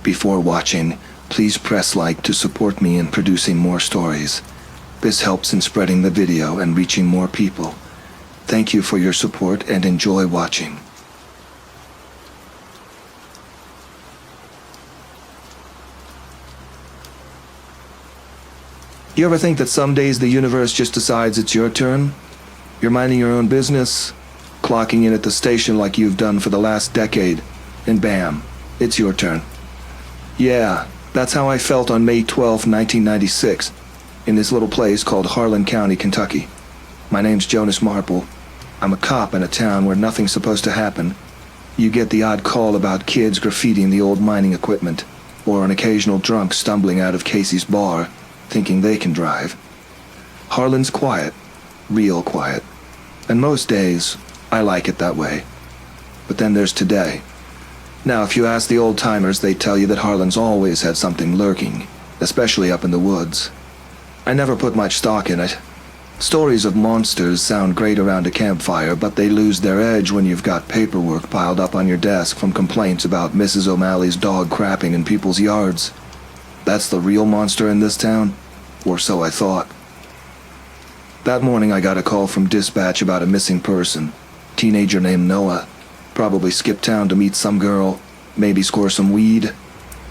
Before watching, please press like to support me in producing more stories. This helps in spreading the video and reaching more people. Thank you for your support and enjoy watching. You ever think that some days the universe just decides it's your turn? You're minding your own business, clocking in at the station like you've done for the last decade, and bam, it's your turn. Yeah, that's how I felt on May 12, 1996, in this little place called Harlan County, Kentucky. My name's Jonas Marple. I'm a cop in a town where nothing's supposed to happen. You get the odd call about kids graffitiing the old mining equipment, or an occasional drunk stumbling out of Casey's bar, thinking they can drive. Harlan's quiet, real quiet, and most days, I like it that way. But then there's today. Now, if you ask the old-timers, they'd tell you that Harlan's always had something lurking, especially up in the woods. I never put much stock in it. Stories of monsters sound great around a campfire, but they lose their edge when you've got paperwork piled up on your desk from complaints about Mrs. O'Malley's dog crapping in people's yards. That's the real monster in this town, or so I thought. That morning I got a call from dispatch about a missing person, teenager named Noah. Probably skipped town to meet some girl, maybe score some weed.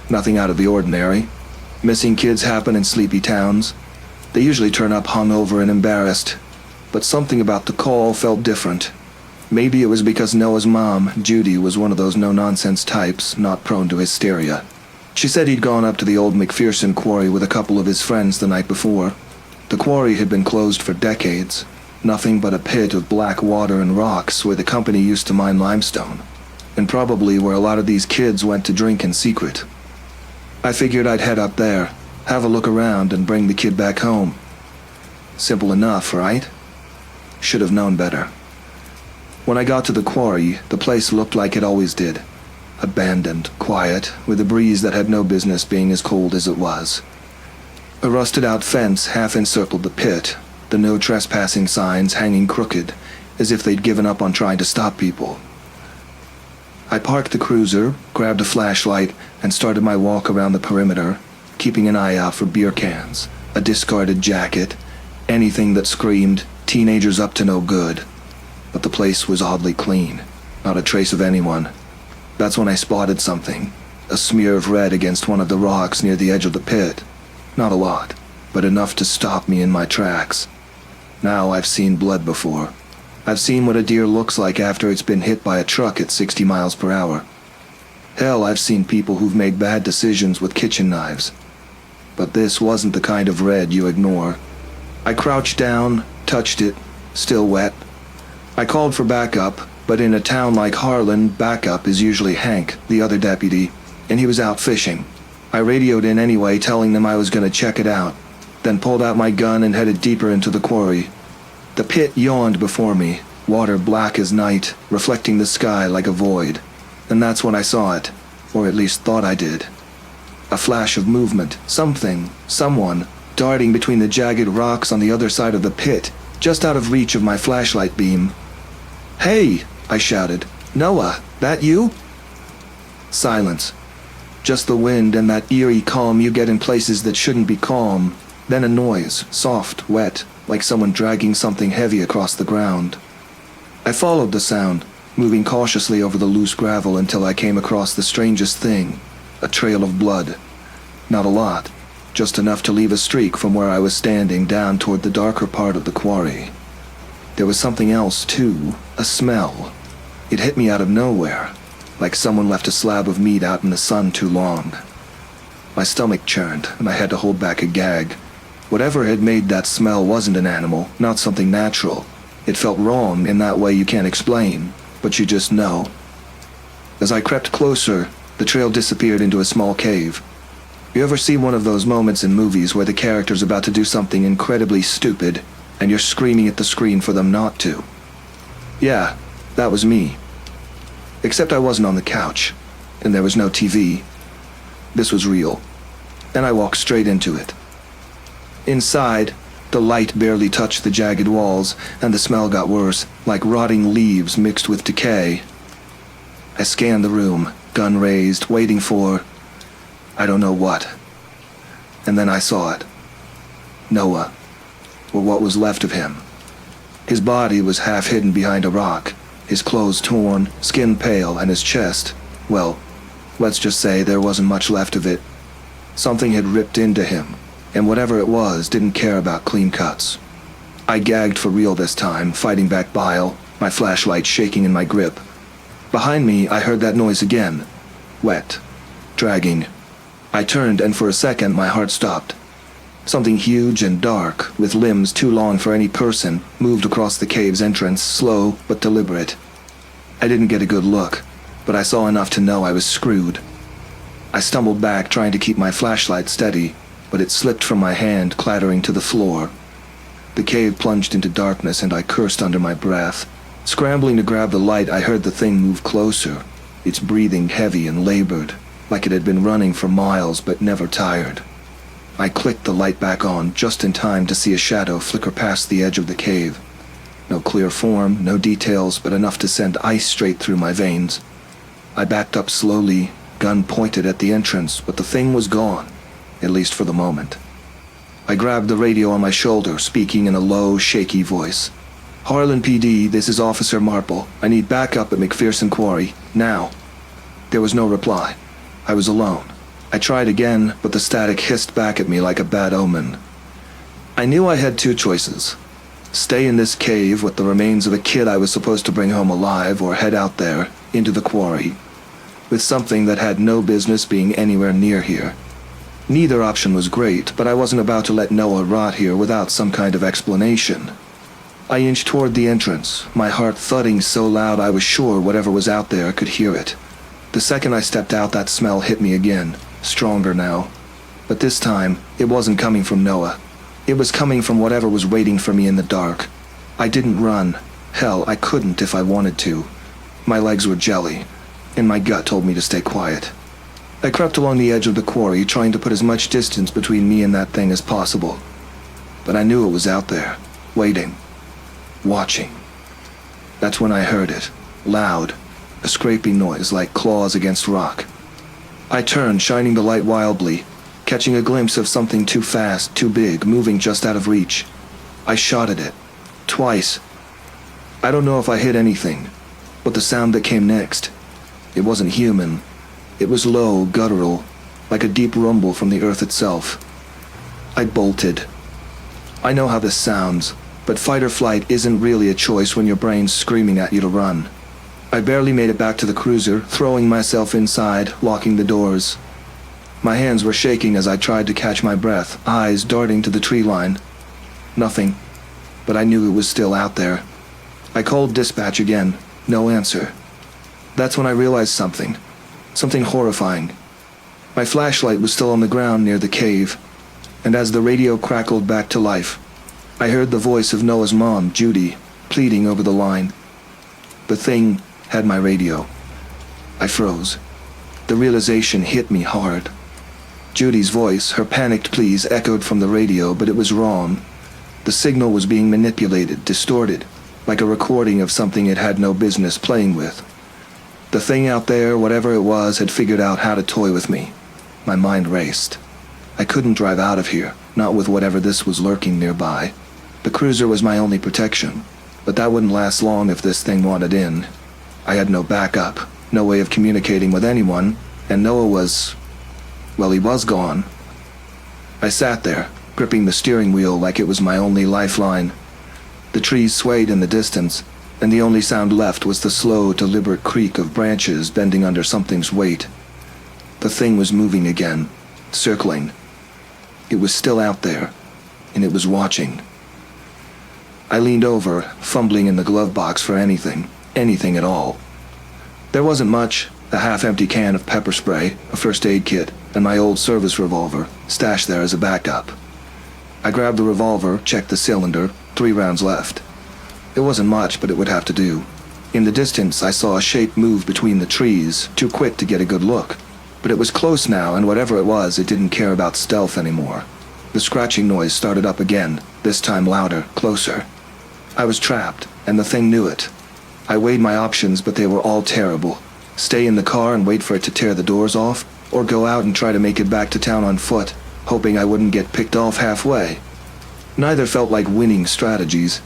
Nothing out of the ordinary. Missing kids happen in sleepy towns. They usually turn up hungover and embarrassed, but something about the call felt different. Maybe it was because Noah's mom, Judy, was one of those no-nonsense types, not prone to hysteria. She said he'd gone up to the old McPherson quarry with a couple of his friends the night before. The quarry had been closed for decades. Nothing but a pit of black water and rocks where the company used to mine limestone, and probably where a lot of these kids went to drink in secret. I figured I'd head up there, have a look around, and bring the kid back home. Simple enough, right? Should have known better. When I got to the quarry, the place looked like it always did. Abandoned, quiet, with a breeze that had no business being as cold as it was. A rusted-out fence half-encircled the pit, the no trespassing signs hanging crooked, as if they'd given up on trying to stop people. I parked the cruiser, grabbed a flashlight, and started my walk around the perimeter, keeping an eye out for beer cans, a discarded jacket, anything that screamed, teenagers up to no good. But the place was oddly clean, not a trace of anyone. That's when I spotted something, a smear of red against one of the rocks near the edge of the pit. Not a lot, but enough to stop me in my tracks. Now I've seen blood before. I've seen what a deer looks like after it's been hit by a truck at 60 miles per hour. Hell, I've seen people who've made bad decisions with kitchen knives. But this wasn't the kind of red you ignore. I crouched down, touched it, still wet. I called for backup, but in a town like Harlan, backup is usually Hank, the other deputy, and he was out fishing. I radioed in anyway, telling them I was going to check it out, then pulled out my gun and headed deeper into the quarry. The pit yawned before me, water black as night, reflecting the sky like a void. And that's when I saw it, or at least thought I did. A flash of movement, something, someone, darting between the jagged rocks on the other side of the pit, just out of reach of my flashlight beam. "Hey!" I shouted. "Noah, that you?" Silence. Just the wind and that eerie calm you get in places that shouldn't be calm. Then a noise, soft, wet, like someone dragging something heavy across the ground. I followed the sound, moving cautiously over the loose gravel until I came across the strangest thing, a trail of blood. Not a lot, just enough to leave a streak from where I was standing down toward the darker part of the quarry. There was something else, too, a smell. It hit me out of nowhere, like someone left a slab of meat out in the sun too long. My stomach churned, and I had to hold back a gag. Whatever had made that smell wasn't an animal, not something natural. It felt wrong in that way you can't explain, but you just know. As I crept closer, the trail disappeared into a small cave. You ever see one of those moments in movies where the character's about to do something incredibly stupid, and you're screaming at the screen for them not to? Yeah, that was me. Except I wasn't on the couch, and there was no TV. This was real, and I walked straight into it. Inside, the light barely touched the jagged walls, and the smell got worse, like rotting leaves mixed with decay. I scanned the room, gun raised, waiting for I don't know what. And then I saw it. Noah, or what was left of him. His body was half hidden behind a rock, his clothes torn, skin pale, and his chest, well, let's just say there wasn't much left of it. Something had ripped into him, and whatever it was didn't care about clean cuts. I gagged for real this time, fighting back bile, my flashlight shaking in my grip. Behind me, I heard that noise again. Wet. Dragging. I turned, and for a second my heart stopped. Something huge and dark, with limbs too long for any person, moved across the cave's entrance, slow but deliberate. I didn't get a good look, but I saw enough to know I was screwed. I stumbled back, trying to keep my flashlight steady, but it slipped from my hand, clattering to the floor. The cave plunged into darkness, and I cursed under my breath. Scrambling to grab the light, I heard the thing move closer, its breathing heavy and labored, like it had been running for miles but never tired. I clicked the light back on, just in time to see a shadow flicker past the edge of the cave. No clear form, no details, but enough to send ice straight through my veins. I backed up slowly, gun pointed at the entrance, but the thing was gone, at least for the moment. I grabbed the radio on my shoulder, speaking in a low, shaky voice. "Harlan PD, this is Officer Marple. I need backup at McPherson Quarry, now." There was no reply. I was alone. I tried again, but the static hissed back at me like a bad omen. I knew I had two choices. Stay in this cave with the remains of a kid I was supposed to bring home alive, or head out there, into the quarry, with something that had no business being anywhere near here. Neither option was great, but I wasn't about to let Noah rot here without some kind of explanation. I inched toward the entrance, my heart thudding so loud I was sure whatever was out there could hear it. The second I stepped out, that smell hit me again, stronger now. But this time, it wasn't coming from Noah. It was coming from whatever was waiting for me in the dark. I didn't run. Hell, I couldn't if I wanted to. My legs were jelly, and my gut told me to stay quiet. I crept along the edge of the quarry, trying to put as much distance between me and that thing as possible. But I knew it was out there, waiting, watching. That's when I heard it, loud, a scraping noise like claws against rock. I turned, shining the light wildly, catching a glimpse of something too fast, too big, moving just out of reach. I shot at it, twice. I don't know if I hit anything, but the sound that came next, it wasn't human. It was low, guttural, like a deep rumble from the earth itself. I bolted. I know how this sounds, but fight or flight isn't really a choice when your brain's screaming at you to run. I barely made it back to the cruiser, throwing myself inside, locking the doors. My hands were shaking as I tried to catch my breath, eyes darting to the tree line. Nothing, but I knew it was still out there. I called dispatch again, no answer. That's when I realized something horrifying. My flashlight was still on the ground near the cave, and as the radio crackled back to life, I heard the voice of Noah's mom, Judy, pleading over the line. The thing had my radio. I froze. The realization hit me hard. Judy's voice, her panicked pleas, echoed from the radio, but it was wrong. The signal was being manipulated, distorted, like a recording of something it had no business playing with. The thing out there, whatever it was, had figured out how to toy with me. My mind raced. I couldn't drive out of here, not with whatever this was lurking nearby. The cruiser was my only protection, but that wouldn't last long if this thing wanted in. I had no backup, no way of communicating with anyone, and Noah was... well, he was gone. I sat there, gripping the steering wheel like it was my only lifeline. The trees swayed in the distance, and the only sound left was the slow, deliberate creak of branches bending under something's weight. The thing was moving again, circling. It was still out there, and it was watching. I leaned over, fumbling in the glove box for anything at all. There wasn't much, a half-empty can of pepper spray, a first aid kit, and my old service revolver, stashed there as a backup. I grabbed the revolver, checked the cylinder, 3 rounds left. It wasn't much, but it would have to do. In the distance, I saw a shape move between the trees, too quick to get a good look. But it was close now, and whatever it was, it didn't care about stealth anymore. The scratching noise started up again, this time louder, closer. I was trapped, and the thing knew it. I weighed my options, but they were all terrible. Stay in the car and wait for it to tear the doors off, or go out and try to make it back to town on foot, hoping I wouldn't get picked off halfway. Neither felt like winning strategies.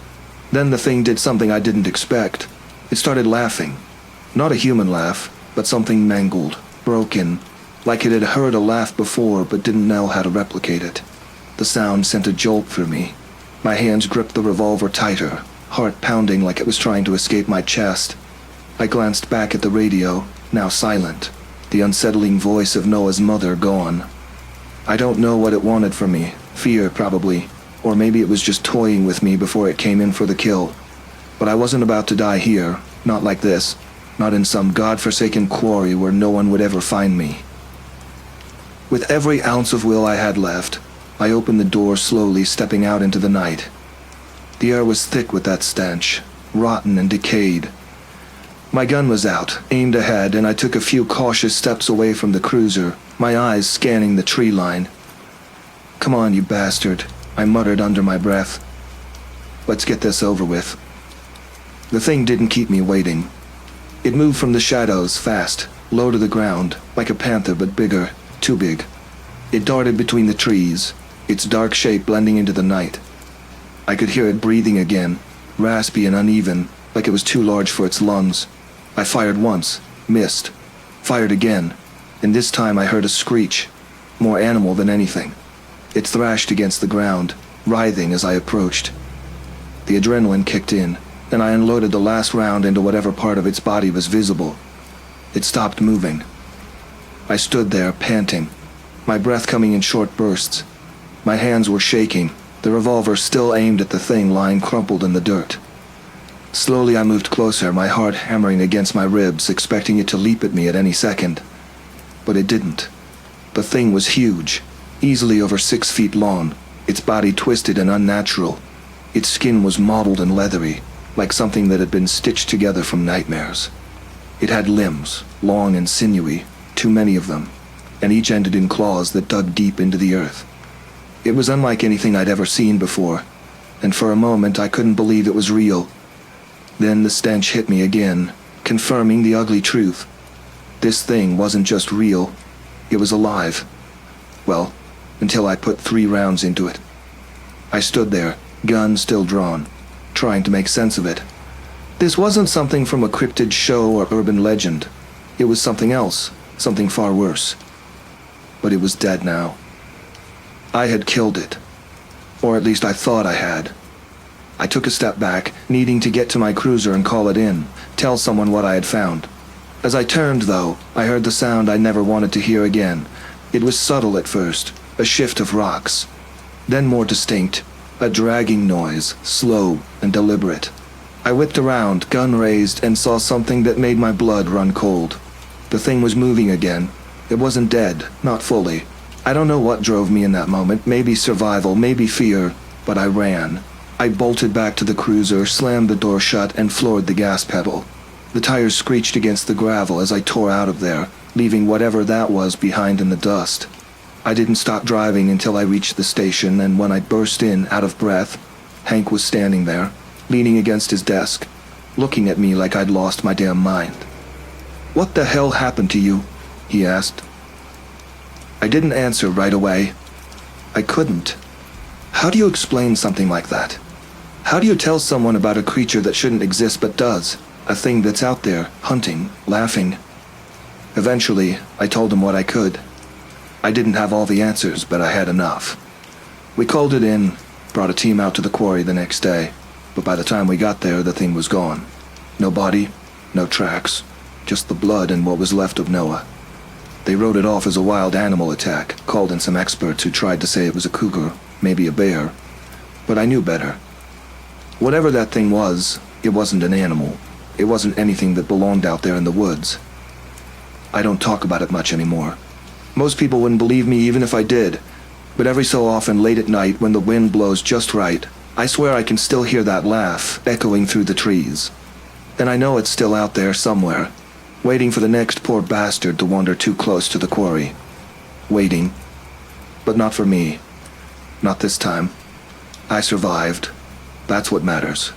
Then the thing did something I didn't expect. It started laughing. Not a human laugh, but something mangled, broken, like it had heard a laugh before but didn't know how to replicate it. The sound sent a jolt through me. My hands gripped the revolver tighter, heart pounding like it was trying to escape my chest. I glanced back at the radio, now silent, the unsettling voice of Noah's mother gone. I don't know what it wanted from me. Fear, probably. Or maybe it was just toying with me before it came in for the kill. But I wasn't about to die here, not like this, not in some godforsaken quarry where no one would ever find me. With every ounce of will I had left, I opened the door slowly, stepping out into the night. The air was thick with that stench, rotten and decayed. My gun was out, aimed ahead, and I took a few cautious steps away from the cruiser, my eyes scanning the tree line. "Come on, you bastard," I muttered under my breath. "Let's get this over with." The thing didn't keep me waiting. It moved from the shadows, fast, low to the ground, like a panther but bigger, too big. It darted between the trees, its dark shape blending into the night. I could hear it breathing again, raspy and uneven, like it was too large for its lungs. I fired once, missed, fired again, and this time I heard a screech, more animal than anything. It thrashed against the ground, writhing as I approached. The adrenaline kicked in, and I unloaded the last round into whatever part of its body was visible. It stopped moving. I stood there, panting, my breath coming in short bursts. My hands were shaking, the revolver still aimed at the thing lying crumpled in the dirt. Slowly I moved closer, my heart hammering against my ribs, expecting it to leap at me at any second. But it didn't. The thing was huge, easily over 6 feet long, its body twisted and unnatural. Its skin was mottled and leathery, like something that had been stitched together from nightmares. It had limbs, long and sinewy, too many of them, and each ended in claws that dug deep into the earth. It was unlike anything I'd ever seen before, and for a moment I couldn't believe it was real. Then the stench hit me again, confirming the ugly truth. This thing wasn't just real, it was alive. Well, until I put 3 rounds into it. I stood there, gun still drawn, trying to make sense of it. This wasn't something from a cryptid show or urban legend. It was something else, something far worse. But it was dead now. I had killed it. Or at least I thought I had. I took a step back, needing to get to my cruiser and call it in, tell someone what I had found. As I turned, though, I heard the sound I never wanted to hear again. It was subtle at first, a shift of rocks. Then more distinct, a dragging noise, slow and deliberate. I whipped around, gun raised, and saw something that made my blood run cold. The thing was moving again. It wasn't dead, not fully. I don't know what drove me in that moment, maybe survival, maybe fear, but I ran. I bolted back to the cruiser, slammed the door shut, and floored the gas pedal. The tires screeched against the gravel as I tore out of there, leaving whatever that was behind in the dust. I didn't stop driving until I reached the station, and when I burst in, out of breath, Hank was standing there, leaning against his desk, looking at me like I'd lost my damn mind. "What the hell happened to you?" he asked. I didn't answer right away. I couldn't. How do you explain something like that? How do you tell someone about a creature that shouldn't exist but does? A thing that's out there, hunting, laughing. Eventually, I told him what I could. I didn't have all the answers, but I had enough. We called it in, brought a team out to the quarry the next day, but by the time we got there, the thing was gone. No body, no tracks, just the blood and what was left of Noah. They wrote it off as a wild animal attack, called in some experts who tried to say it was a cougar, maybe a bear, but I knew better. Whatever that thing was, it wasn't an animal. It wasn't anything that belonged out there in the woods. I don't talk about it much anymore. Most people wouldn't believe me even if I did, but every so often late at night when the wind blows just right, I swear I can still hear that laugh echoing through the trees. And I know it's still out there somewhere, waiting for the next poor bastard to wander too close to the quarry. Waiting. But not for me. Not this time. I survived. That's what matters.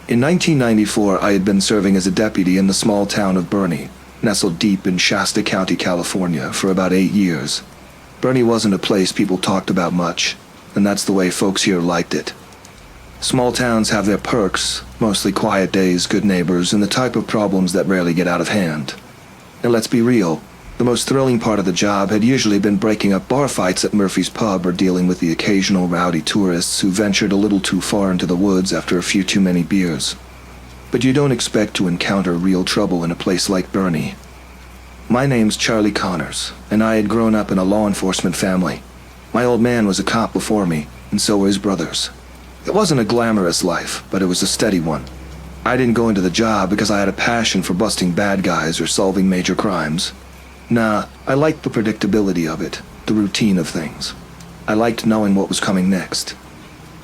In 1994, I had been serving as a deputy in the small town of Bernie, nestled deep in Shasta County, California, for about 8 years. Bernie wasn't a place people talked about much, and that's the way folks here liked it. Small towns have their perks, mostly quiet days, good neighbors, and the type of problems that rarely get out of hand. And let's be real, the most thrilling part of the job had usually been breaking up bar fights at Murphy's Pub or dealing with the occasional rowdy tourists who ventured a little too far into the woods after a few too many beers. But you don't expect to encounter real trouble in a place like Bernie. My name's Charlie Connors, and I had grown up in a law enforcement family. My old man was a cop before me, and so were his brothers. It wasn't a glamorous life, but it was a steady one. I didn't go into the job because I had a passion for busting bad guys or solving major crimes. Nah, I liked the predictability of it, the routine of things. I liked knowing what was coming next.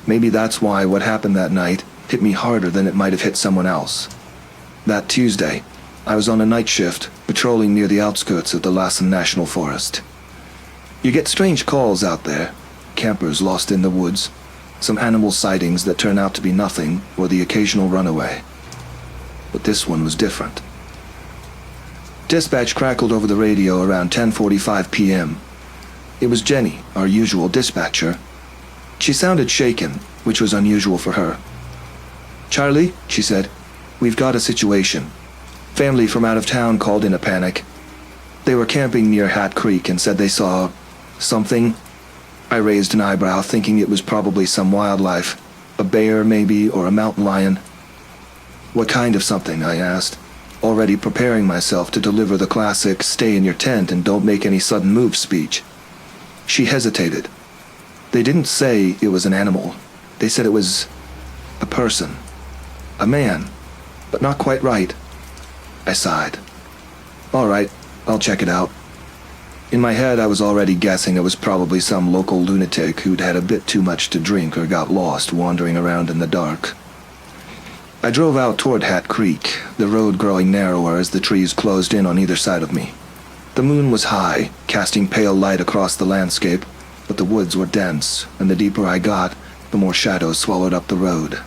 Maybe that's why what happened that night hit me harder than it might have hit someone else. That Tuesday, I was on a night shift, patrolling near the outskirts of the Lassen National Forest. You get strange calls out there, campers lost in the woods, some animal sightings that turn out to be nothing, or the occasional runaway. But this one was different. Dispatch crackled over the radio around 10:45 p.m. It was Jenny, our usual dispatcher. She sounded shaken, which was unusual for her. "Charlie," she said, "we've got a situation. Family from out of town called in a panic. They were camping near Hat Creek and said they saw something." I raised an eyebrow, thinking it was probably some wildlife. A bear, maybe, or a mountain lion. "What kind of something?" I asked, already preparing myself to deliver the classic stay in your tent and don't make any sudden moves speech. She hesitated. "They didn't say it was an animal. They said it was a person. A man, but not quite right." I sighed. "All right, I'll check it out." In my head, I was already guessing it was probably some local lunatic who'd had a bit too much to drink or got lost wandering around in the dark. I drove out toward Hat Creek, the road growing narrower as the trees closed in on either side of me. The moon was high, casting pale light across the landscape, but the woods were dense, and the deeper I got, the more shadows swallowed up the road.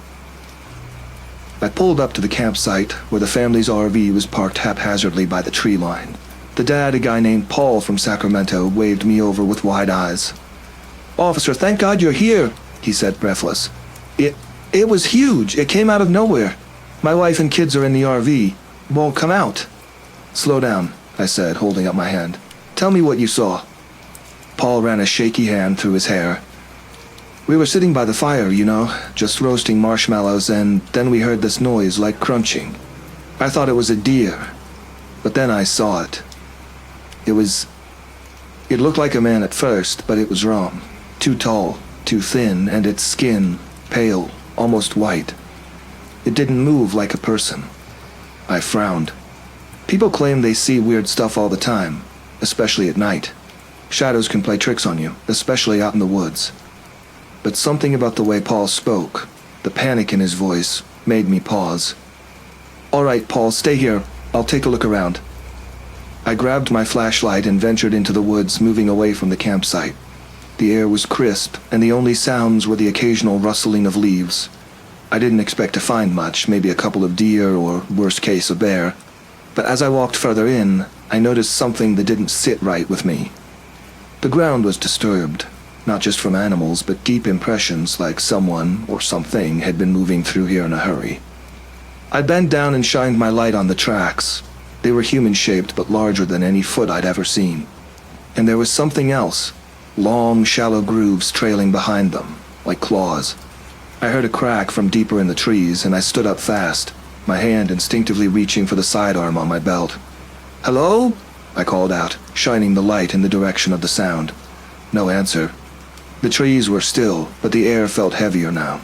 I pulled up to the campsite, where the family's RV was parked haphazardly by the tree line. The dad, a guy named Paul from Sacramento, waved me over with wide eyes. "Officer, thank God you're here," he said, breathless. It was huge. It came out of nowhere. My wife and kids are in the RV. Won't come out." "Slow down," I said, holding up my hand. "Tell me what you saw." Paul ran a shaky hand through his hair. "We were sitting by the fire, just roasting marshmallows, and then we heard this noise like crunching. I thought it was a deer, but then I saw it. It looked like a man at first, but it was wrong. Too tall, too thin, and its skin, pale, almost white. It didn't move like a person." I frowned. People claim they see weird stuff all the time, especially at night. Shadows can play tricks on you, especially out in the woods. But something about the way Paul spoke, the panic in his voice, made me pause. "All right, Paul, stay here. I'll take a look around." I grabbed my flashlight and ventured into the woods, moving away from the campsite. The air was crisp, and the only sounds were the occasional rustling of leaves. I didn't expect to find much, maybe a couple of deer or, worst case, a bear. But as I walked further in, I noticed something that didn't sit right with me. The ground was disturbed, not just from animals, but deep impressions like someone or something had been moving through here in a hurry. I bent down and shined my light on the tracks. They were human-shaped but larger than any foot I'd ever seen. And there was something else. Long, shallow grooves trailing behind them, like claws. I heard a crack from deeper in the trees, and I stood up fast, my hand instinctively reaching for the sidearm on my belt. "Hello?" I called out, shining the light in the direction of the sound. No answer. The trees were still, but the air felt heavier now.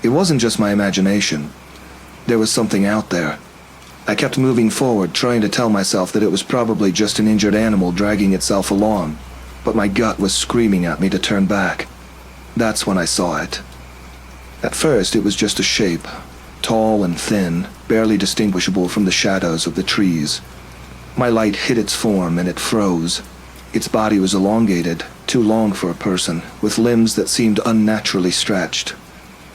It wasn't just my imagination. There was something out there. I kept moving forward, trying to tell myself that it was probably just an injured animal dragging itself along. But my gut was screaming at me to turn back. That's when I saw it. At first, it was just a shape, tall and thin, barely distinguishable from the shadows of the trees. My light hit its form and it froze. Its body was elongated, too long for a person, with limbs that seemed unnaturally stretched.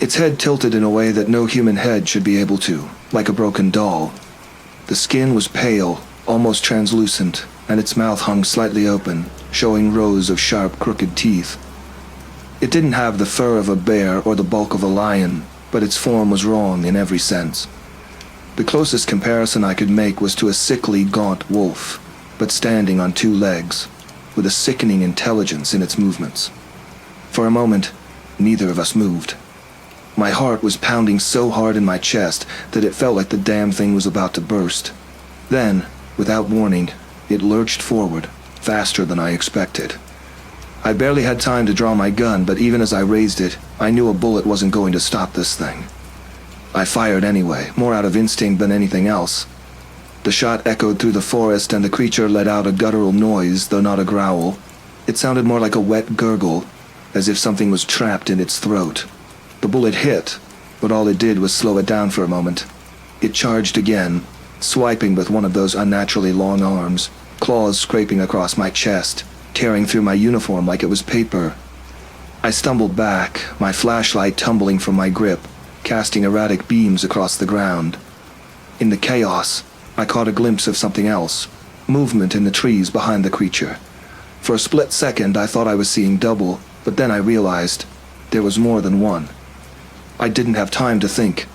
its head tilted in a way that no human head should be able to, like a broken doll. The skin was pale, almost translucent, and its mouth hung slightly open, showing rows of sharp, crooked teeth. It didn't have the fur of a bear or the bulk of a lion, but its form was wrong in every sense. The closest comparison I could make was to a sickly, gaunt wolf, but standing on two legs, with a sickening intelligence in its movements. For a moment, neither of us moved. My heart was pounding so hard in my chest that it felt like the damn thing was about to burst. Then, without warning, it lurched forward, faster than I expected. I barely had time to draw my gun, but even as I raised it, I knew a bullet wasn't going to stop this thing. I fired anyway, more out of instinct than anything else. The shot echoed through the forest and the creature let out a guttural noise, though not a growl. It sounded more like a wet gurgle, as if something was trapped in its throat. The bullet hit, but all it did was slow it down for a moment. It charged again, swiping with one of those unnaturally long arms, claws scraping across my chest, tearing through my uniform like it was paper. I stumbled back, my flashlight tumbling from my grip, casting erratic beams across the ground. In the chaos, I caught a glimpse of something else, movement in the trees behind the creature. For a split second, I thought I was seeing double, but then I realized there was more than one. I didn't have time to think.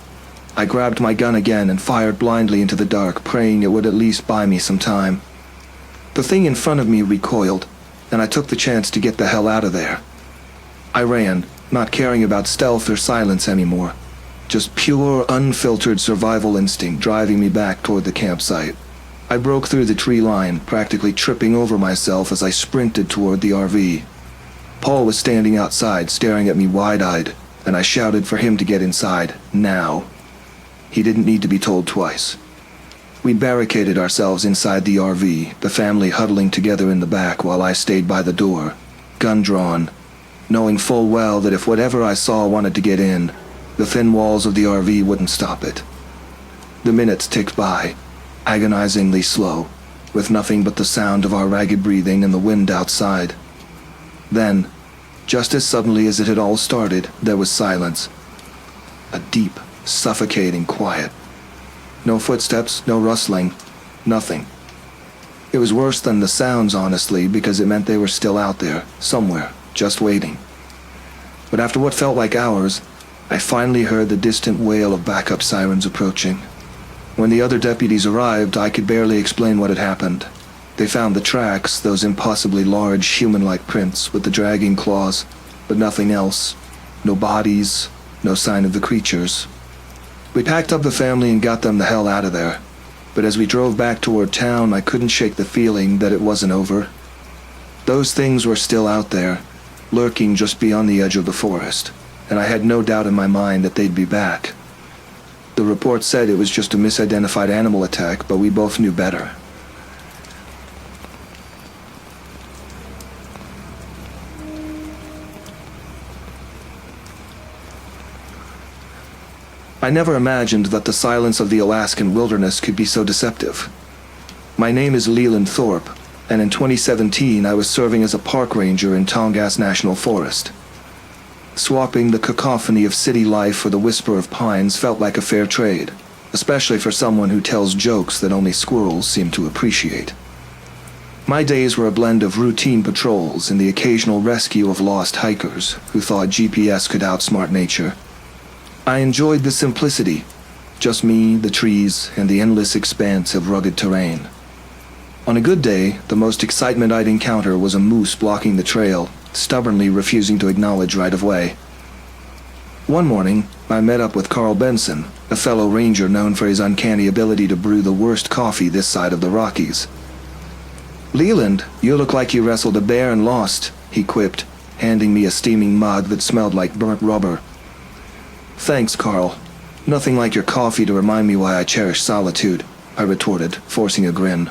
I grabbed my gun again and fired blindly into the dark, praying it would at least buy me some time. The thing in front of me recoiled, and I took the chance to get the hell out of there. I ran, not caring about stealth or silence anymore. Just pure, unfiltered survival instinct driving me back toward the campsite. I broke through the tree line, practically tripping over myself as I sprinted toward the RV. Paul was standing outside, staring at me wide-eyed, and I shouted for him to get inside, now. He didn't need to be told twice. We barricaded ourselves inside the RV, the family huddling together in the back while I stayed by the door, gun drawn, knowing full well that if whatever I saw wanted to get in, the thin walls of the RV wouldn't stop it. The minutes ticked by, agonizingly slow, with nothing but the sound of our ragged breathing and the wind outside. Then, just as suddenly as it had all started, there was silence. A deep, suffocating quiet. No footsteps, no rustling, nothing. It was worse than the sounds, honestly, because it meant they were still out there, somewhere, just waiting. But after what felt like hours, I finally heard the distant wail of backup sirens approaching. When the other deputies arrived, I could barely explain what had happened. They found the tracks, those impossibly large human-like prints with the dragging claws, but nothing else. No bodies, no sign of the creatures. We packed up the family and got them the hell out of there. But as we drove back toward town, I couldn't shake the feeling that it wasn't over. Those things were still out there, lurking just beyond the edge of the forest, and I had no doubt in my mind that they'd be back. The report said it was just a misidentified animal attack, but we both knew better. I never imagined that the silence of the Alaskan wilderness could be so deceptive. My name is Leland Thorpe, and in 2017 I was serving as a park ranger in Tongass National Forest. Swapping the cacophony of city life for the whisper of pines felt like a fair trade, especially for someone who tells jokes that only squirrels seem to appreciate. My days were a blend of routine patrols and the occasional rescue of lost hikers who thought GPS could outsmart nature. I enjoyed the simplicity, just me, the trees, and the endless expanse of rugged terrain. On a good day, the most excitement I'd encounter was a moose blocking the trail, stubbornly refusing to acknowledge right of way. One morning, I met up with Carl Benson, a fellow ranger known for his uncanny ability to brew the worst coffee this side of the Rockies. "Leland, you look like you wrestled a bear and lost," he quipped, handing me a steaming mug that smelled like burnt rubber. "Thanks, Carl. Nothing like your coffee to remind me why I cherish solitude," I retorted, forcing a grin.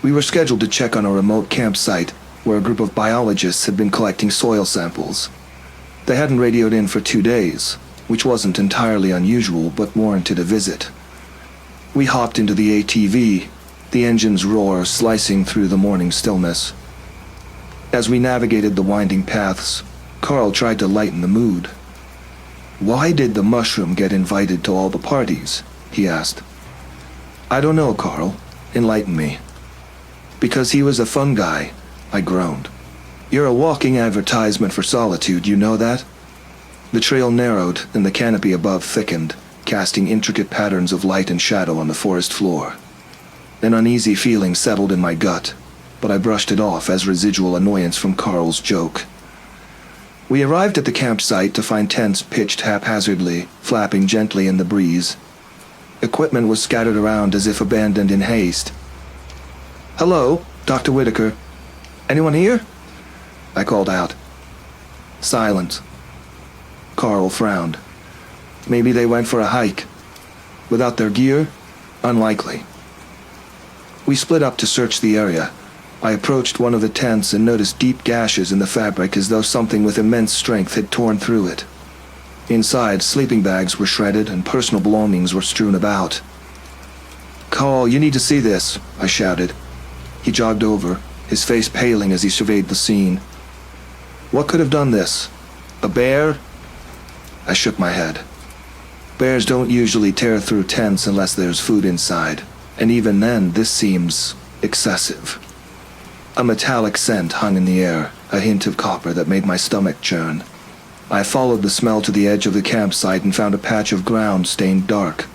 We were scheduled to check on a remote campsite where a group of biologists had been collecting soil samples. They hadn't radioed in for 2 days, which wasn't entirely unusual but warranted a visit. We hopped into the ATV, the engine's roar slicing through the morning stillness. As we navigated the winding paths, Carl tried to lighten the mood. Why did the mushroom get invited to all the parties? He asked. I don't know, Carl. Enlighten me. Because he was a fun guy, I groaned. You're a walking advertisement for solitude, you know that? The trail narrowed and the canopy above thickened, casting intricate patterns of light and shadow on the forest floor. An uneasy feeling settled in my gut, but I brushed it off as residual annoyance from Carl's joke. We arrived at the campsite to find tents pitched haphazardly, flapping gently in the breeze. Equipment was scattered around as if abandoned in haste. Hello, Dr. Whitaker. Anyone here? I called out. Silence. Carl frowned. Maybe they went for a hike. Without their gear? Unlikely. We split up to search the area. I approached one of the tents and noticed deep gashes in the fabric as though something with immense strength had torn through it. Inside, sleeping bags were shredded and personal belongings were strewn about. Carl, you need to see this, I shouted. He jogged over, his face paling as he surveyed the scene. What could have done this? A bear? I shook my head. Bears don't usually tear through tents unless there's food inside, and even then this seems excessive. A metallic scent hung in the air, a hint of copper that made my stomach churn. I followed the smell to the edge of the campsite and found a patch of ground stained dark.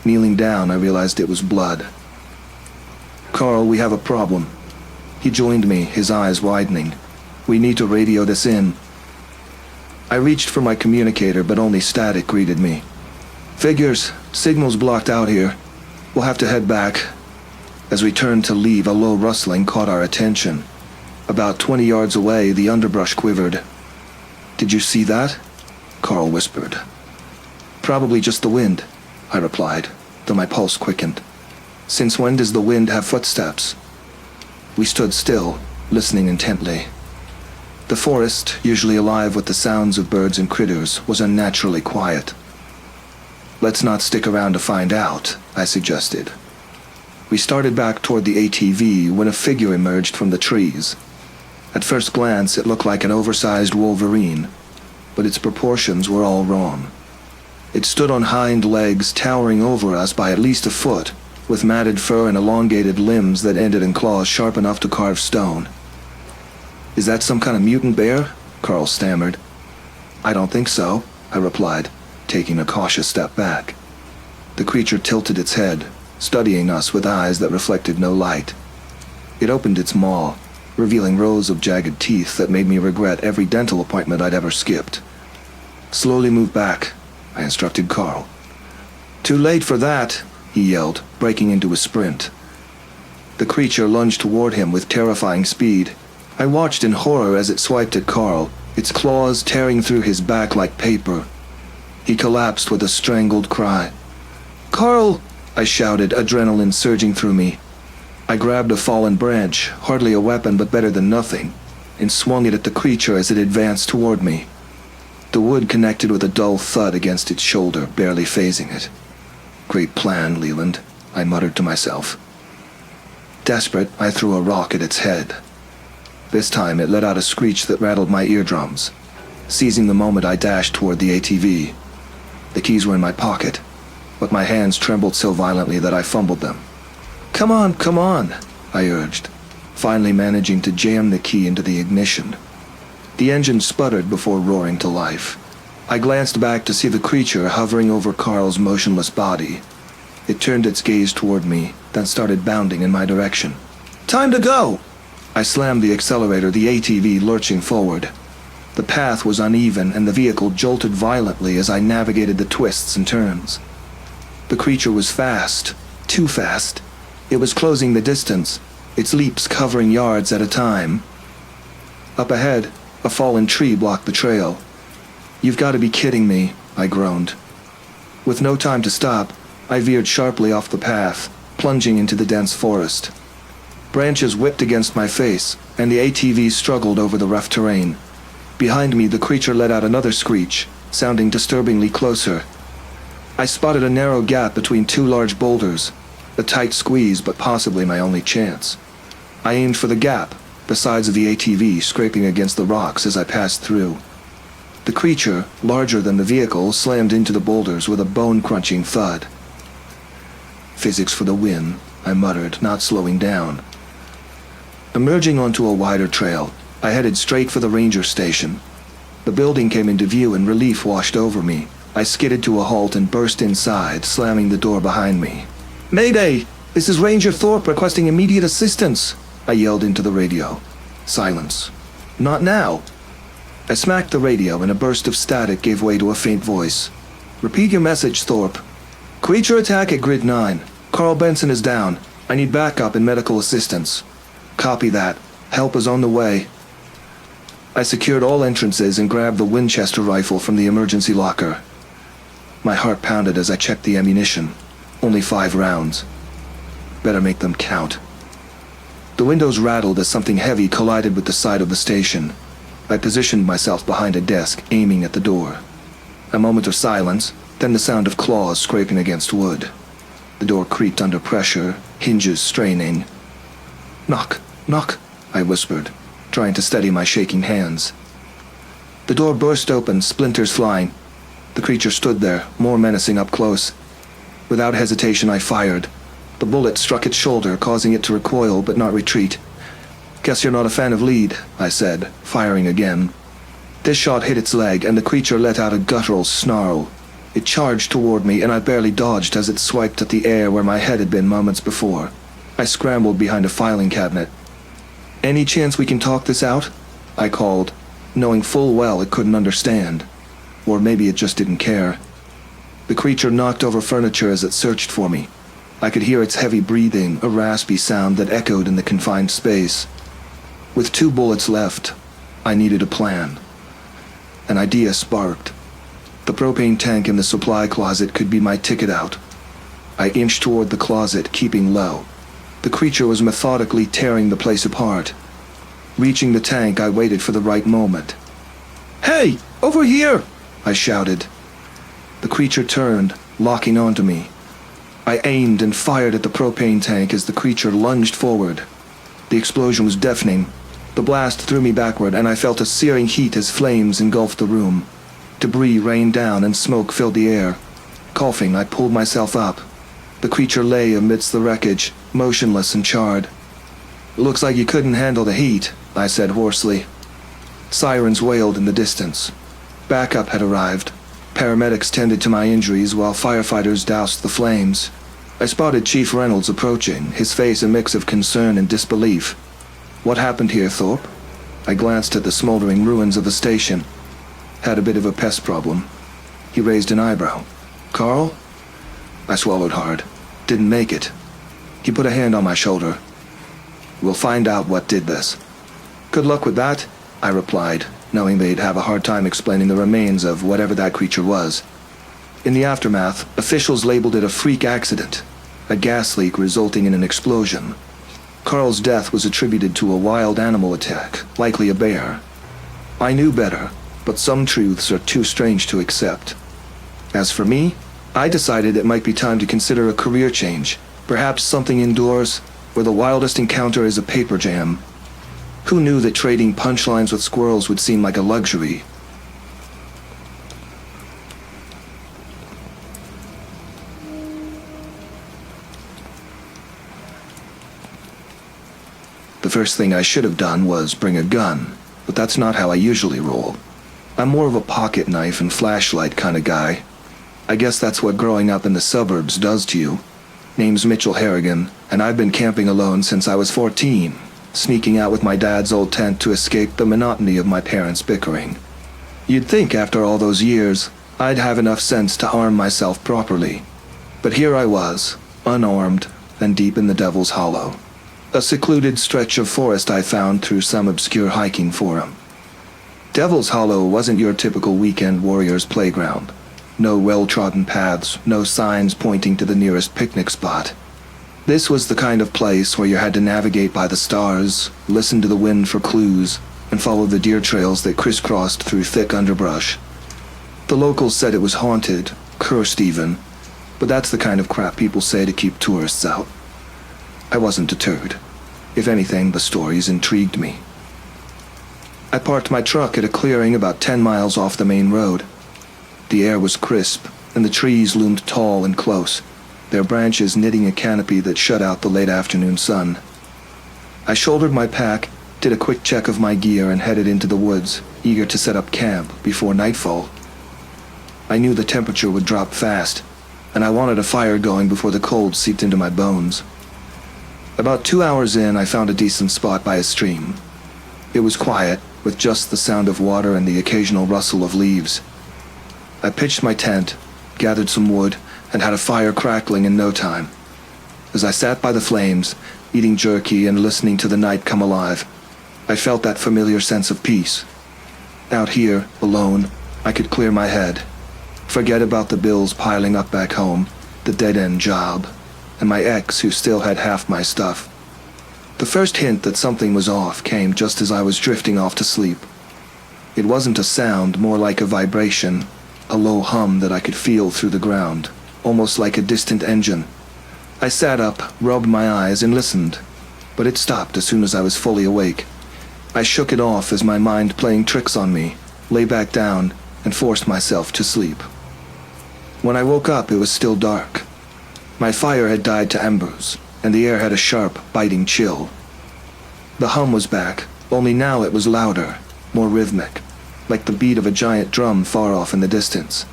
Kneeling down, I realized it was blood. Carl, we have a problem. He joined me, his eyes widening. We need to radio this in. I reached for my communicator, but only static greeted me. Figures, signal's blocked out here. We'll have to head back. As we turned to leave, a low rustling caught our attention. About 20 yards away, the underbrush quivered. Did you see that? Carl whispered. Probably just the wind, I replied, though my pulse quickened. Since when does the wind have footsteps? We stood still, listening intently. The forest, usually alive with the sounds of birds and critters, was unnaturally quiet. Let's not stick around to find out, I suggested. We started back toward the ATV when a figure emerged from the trees. At first glance, it looked like an oversized wolverine, but its proportions were all wrong. It stood on hind legs, towering over us by at least a foot, with matted fur and elongated limbs that ended in claws sharp enough to carve stone. Is that some kind of mutant bear? Carl stammered. I don't think so, I replied, taking a cautious step back. The creature tilted its head, studying us with eyes that reflected no light. It opened its maw, revealing rows of jagged teeth that made me regret every dental appointment I'd ever skipped. Slowly move back, I instructed Carl. Too late for that, he yelled, breaking into a sprint. The creature lunged toward him with terrifying speed. I watched in horror as it swiped at Carl, its claws tearing through his back like paper. He collapsed with a strangled cry. Carl! I shouted, adrenaline surging through me. I grabbed a fallen branch, hardly a weapon but better than nothing, and swung it at the creature as it advanced toward me. The wood connected with a dull thud against its shoulder, barely phasing it. Great plan, Leland, I muttered to myself. Desperate, I threw a rock at its head. This time it let out a screech that rattled my eardrums. Seizing the moment, I dashed toward the ATV. The keys were in my pocket, but my hands trembled so violently that I fumbled them. Come on, I urged, finally managing to jam the key into the ignition. The engine sputtered before roaring to life. I glanced back to see the creature hovering over Carl's motionless body. It turned its gaze toward me, then started bounding in my direction. Time to go! I slammed the accelerator, the ATV lurching forward. The path was uneven and the vehicle jolted violently as I navigated the twists and turns. The creature was fast, too fast. It was closing the distance, its leaps covering yards at a time. Up ahead, a fallen tree blocked the trail. You've got to be kidding me, I groaned. With no time to stop, I veered sharply off the path, plunging into the dense forest. Branches whipped against my face, and the ATV struggled over the rough terrain. Behind me, the creature let out another screech, sounding disturbingly closer. I spotted a narrow gap between two large boulders, a tight squeeze but possibly my only chance. I aimed for the gap, the sides of the ATV scraping against the rocks as I passed through. The creature, larger than the vehicle, slammed into the boulders with a bone-crunching thud. Physics for the win, I muttered, not slowing down. Emerging onto a wider trail, I headed straight for the ranger station. The building came into view and relief washed over me. I skidded to a halt and burst inside, slamming the door behind me. "Mayday! This is Ranger Thorpe requesting immediate assistance," I yelled into the radio. Silence. "Not now." I smacked the radio and a burst of static gave way to a faint voice. "Repeat your message, Thorpe." "Creature attack at Grid 9. Carl Benson is down. I need backup and medical assistance." "Copy that. Help is on the way." I secured all entrances and grabbed the Winchester rifle from the emergency locker. My heart pounded as I checked the ammunition. Only 5 rounds. Better make them count. The windows rattled as something heavy collided with the side of the station. I positioned myself behind a desk, aiming at the door. A moment of silence, then the sound of claws scraping against wood. The door creaked under pressure, hinges straining. "Knock, knock," I whispered, trying to steady my shaking hands. The door burst open, splinters flying. The creature stood there, more menacing up close. Without hesitation, I fired. The bullet struck its shoulder, causing it to recoil but not retreat. "Guess you're not a fan of lead," I said, firing again. This shot hit its leg, and the creature let out a guttural snarl. It charged toward me, and I barely dodged as it swiped at the air where my head had been moments before. I scrambled behind a filing cabinet. "Any chance we can talk this out?" I called, knowing full well it couldn't understand. Or maybe it just didn't care. The creature knocked over furniture as it searched for me. I could hear its heavy breathing, a raspy sound that echoed in the confined space. With 2 bullets left, I needed a plan. An idea sparked. The propane tank in the supply closet could be my ticket out. I inched toward the closet, keeping low. The creature was methodically tearing the place apart. Reaching the tank, I waited for the right moment. "Hey! Over here!" I shouted. The creature turned, locking onto me. I aimed and fired at the propane tank as the creature lunged forward. The explosion was deafening. The blast threw me backward, and I felt a searing heat as flames engulfed the room. Debris rained down and smoke filled the air. Coughing, I pulled myself up. The creature lay amidst the wreckage, motionless and charred. "Looks like you couldn't handle the heat," I said hoarsely. Sirens wailed in the distance. Backup had arrived. Paramedics tended to my injuries while firefighters doused the flames. I spotted Chief Reynolds approaching, his face a mix of concern and disbelief. "What happened here, Thorpe?" I glanced at the smoldering ruins of the station. "Had a bit of a pest problem." He raised an eyebrow. "Carl?" I swallowed hard. "Didn't make it." He put a hand on my shoulder. "We'll find out what did this." "Good luck with that," I replied, knowing they'd have a hard time explaining the remains of whatever that creature was. In the aftermath, officials labeled it a freak accident, a gas leak resulting in an explosion. Carl's death was attributed to a wild animal attack, likely a bear. I knew better, but some truths are too strange to accept. As for me, I decided it might be time to consider a career change, perhaps something indoors, where the wildest encounter is a paper jam. Who knew that trading punchlines with squirrels would seem like a luxury? The first thing I should have done was bring a gun, but that's not how I usually roll. I'm more of a pocket knife and flashlight kind of guy. I guess that's what growing up in the suburbs does to you. Name's Mitchell Harrigan, and I've been camping alone since I was 14, sneaking out with my dad's old tent to escape the monotony of my parents' bickering. You'd think after all those years, I'd have enough sense to arm myself properly. But here I was, unarmed, and deep in the Devil's Hollow. A secluded stretch of forest I found through some obscure hiking forum. Devil's Hollow wasn't your typical weekend warrior's playground. No well-trodden paths, no signs pointing to the nearest picnic spot. This was the kind of place where you had to navigate by the stars, listen to the wind for clues, and follow the deer trails that crisscrossed through thick underbrush. The locals said it was haunted, cursed even, but that's the kind of crap people say to keep tourists out. I wasn't deterred. If anything, the stories intrigued me. I parked my truck at a clearing about 10 miles off the main road. The air was crisp, and the trees loomed tall and close, their branches knitting a canopy that shut out the late afternoon sun. I shouldered my pack, did a quick check of my gear, and headed into the woods, eager to set up camp before nightfall. I knew the temperature would drop fast, and I wanted a fire going before the cold seeped into my bones. About 2 hours in, I found a decent spot by a stream. It was quiet, with just the sound of water and the occasional rustle of leaves. I pitched my tent, gathered some wood, and had a fire crackling in no time. As I sat by the flames, eating jerky and listening to the night come alive, I felt that familiar sense of peace. Out here, alone, I could clear my head, forget about the bills piling up back home, the dead-end job, and my ex who still had half my stuff. The first hint that something was off came just as I was drifting off to sleep. It wasn't a sound, more like a vibration, a low hum that I could feel through the ground, almost like a distant engine. I sat up, rubbed my eyes, and listened, but it stopped as soon as I was fully awake. I shook it off as my mind playing tricks on me, lay back down, and forced myself to sleep. When I woke up, it was still dark. My fire had died to embers, and the air had a sharp, biting chill. The hum was back, only now it was louder, more rhythmic, like the beat of a giant drum far off in the distance.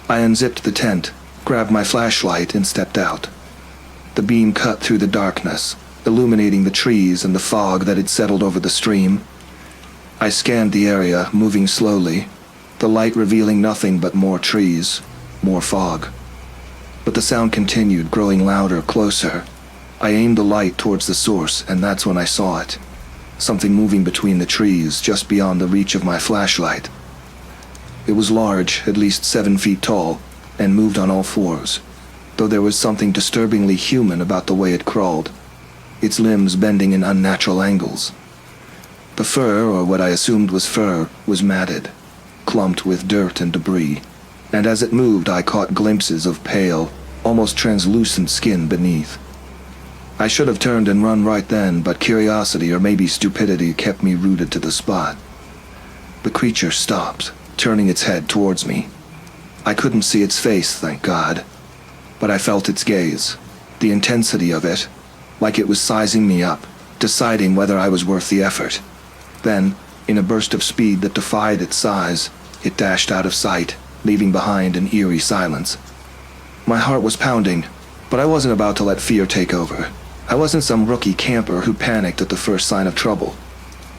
I unzipped the tent, grabbed my flashlight, and stepped out. The beam cut through the darkness, illuminating the trees and the fog that had settled over the stream. I scanned the area, moving slowly, the light revealing nothing but more trees, more fog. But the sound continued, growing louder, closer. I aimed the light towards the source, and that's when I saw it. Something moving between the trees, just beyond the reach of my flashlight. It was large, at least 7 feet tall, and moved on all fours, though there was something disturbingly human about the way it crawled, its limbs bending in unnatural angles. The fur, or what I assumed was fur, was matted, clumped with dirt and debris, and as it moved I caught glimpses of pale, almost translucent skin beneath. I should have turned and run right then, but curiosity or maybe stupidity kept me rooted to the spot. The creature stopped, turning its head towards me. I couldn't see its face, thank God, but I felt its gaze, the intensity of it, like it was sizing me up, deciding whether I was worth the effort. Then, in a burst of speed that defied its size, it dashed out of sight, leaving behind an eerie silence. My heart was pounding, but I wasn't about to let fear take over. I wasn't some rookie camper who panicked at the first sign of trouble.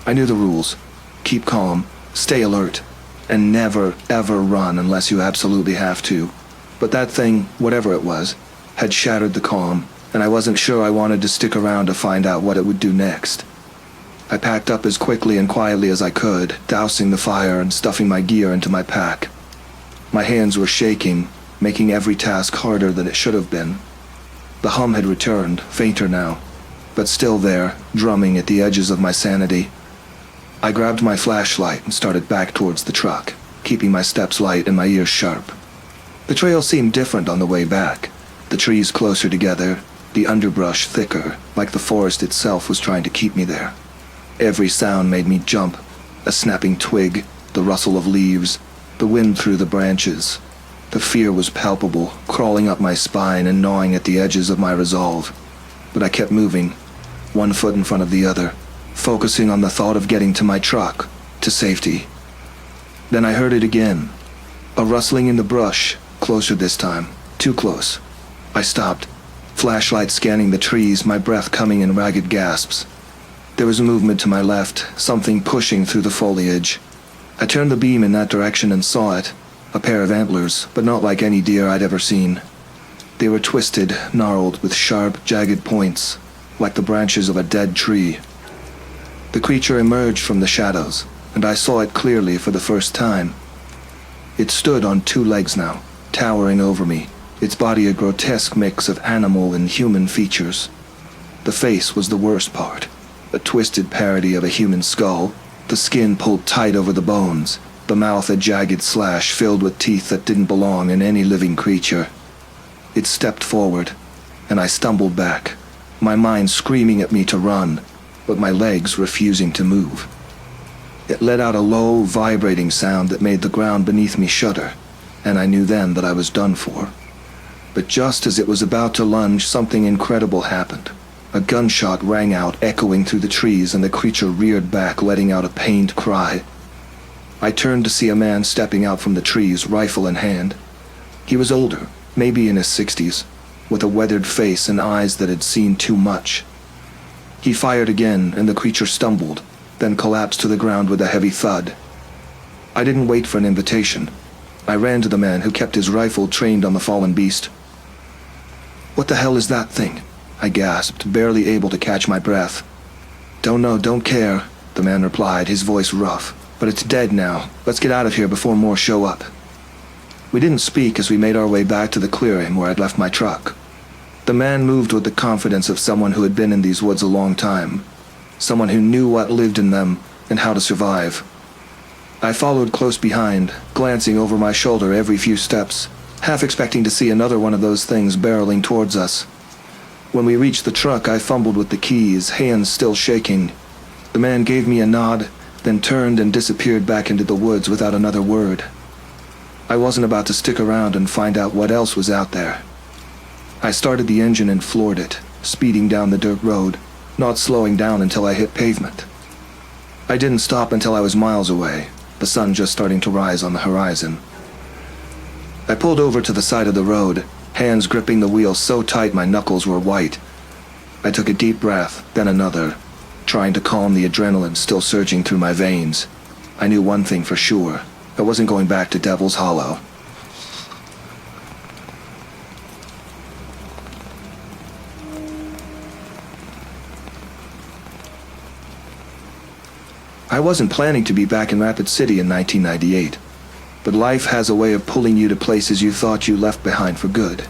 I knew the rules. Keep calm, stay alert, and never, ever run unless you absolutely have to. But that thing, whatever it was, had shattered the calm, and I wasn't sure I wanted to stick around to find out what it would do next. I packed up as quickly and quietly as I could, dousing the fire and stuffing my gear into my pack. My hands were shaking, making every task harder than it should have been. The hum had returned, fainter now, but still there, drumming at the edges of my sanity. I grabbed my flashlight and started back towards the truck, keeping my steps light and my ears sharp. The trail seemed different on the way back, the trees closer together, the underbrush thicker, like the forest itself was trying to keep me there. Every sound made me jump, a snapping twig, the rustle of leaves, the wind through the branches. The fear was palpable, crawling up my spine and gnawing at the edges of my resolve. But I kept moving, one foot in front of the other, focusing on the thought of getting to my truck, to safety. Then I heard it again, a rustling in the brush, closer this time, too close. I stopped, flashlight scanning the trees, my breath coming in ragged gasps. There was movement to my left, something pushing through the foliage. I turned the beam in that direction and saw it, a pair of antlers, but not like any deer I'd ever seen. They were twisted, gnarled, with sharp, jagged points, like the branches of a dead tree. The creature emerged from the shadows, and I saw it clearly for the first time. It stood on 2 legs now, towering over me, its body a grotesque mix of animal and human features. The face was the worst part, a twisted parody of a human skull, the skin pulled tight over the bones, the mouth a jagged slash filled with teeth that didn't belong in any living creature. It stepped forward, and I stumbled back, my mind screaming at me to run, but my legs refusing to move. It let out a low, vibrating sound that made the ground beneath me shudder, and I knew then that I was done for. But just as it was about to lunge, something incredible happened. A gunshot rang out, echoing through the trees, and the creature reared back, letting out a pained cry. I turned to see a man stepping out from the trees, rifle in hand. He was older, maybe in his 60s, with a weathered face and eyes that had seen too much. He fired again, and the creature stumbled, then collapsed to the ground with a heavy thud. I didn't wait for an invitation. I ran to the man who kept his rifle trained on the fallen beast. "What the hell is that thing?" I gasped, barely able to catch my breath. "Don't know, don't care," the man replied, his voice rough. "But it's dead now. Let's get out of here before more show up." We didn't speak as we made our way back to the clearing where I'd left my truck. The man moved with the confidence of someone who had been in these woods a long time, someone who knew what lived in them and how to survive. I followed close behind, glancing over my shoulder every few steps, half expecting to see another one of those things barreling towards us. When we reached the truck, I fumbled with the keys, hands still shaking. The man gave me a nod, then turned and disappeared back into the woods without another word. I wasn't about to stick around and find out what else was out there. I started the engine and floored it, speeding down the dirt road, not slowing down until I hit pavement. I didn't stop until I was miles away, the sun just starting to rise on the horizon. I pulled over to the side of the road, hands gripping the wheel so tight my knuckles were white. I took a deep breath, then another, trying to calm the adrenaline still surging through my veins. I knew one thing for sure. I wasn't going back to Devil's Hollow. I wasn't planning to be back in Rapid City in 1998, but life has a way of pulling you to places you thought you left behind for good.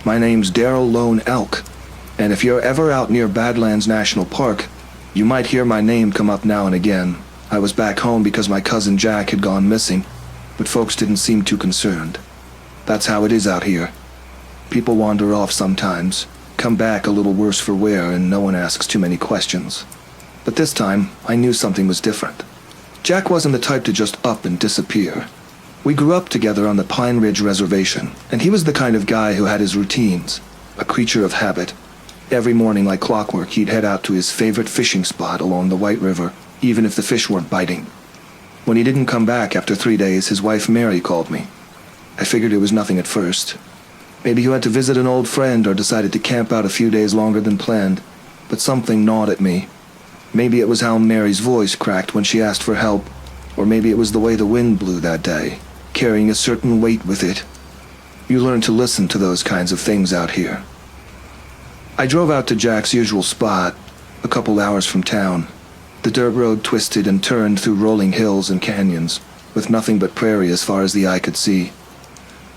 My name's Daryl Lone Elk, and if you're ever out near Badlands National Park, you might hear my name come up now and again. I was back home because my cousin Jack had gone missing, but folks didn't seem too concerned. That's how it is out here. People wander off sometimes, come back a little worse for wear, and no one asks too many questions. But this time, I knew something was different. Jack wasn't the type to just up and disappear. We grew up together on the Pine Ridge Reservation, and he was the kind of guy who had his routines, a creature of habit. Every morning like clockwork, he'd head out to his favorite fishing spot along the White River, even if the fish weren't biting. When he didn't come back after 3 days, his wife Mary called me. I figured it was nothing at first. Maybe he went to visit an old friend or decided to camp out a few days longer than planned, but something gnawed at me. Maybe it was how Mary's voice cracked when she asked for help, or maybe it was the way the wind blew that day, carrying a certain weight with it. You learn to listen to those kinds of things out here. I drove out to Jack's usual spot, a couple hours from town. The dirt road twisted and turned through rolling hills and canyons, with nothing but prairie as far as the eye could see.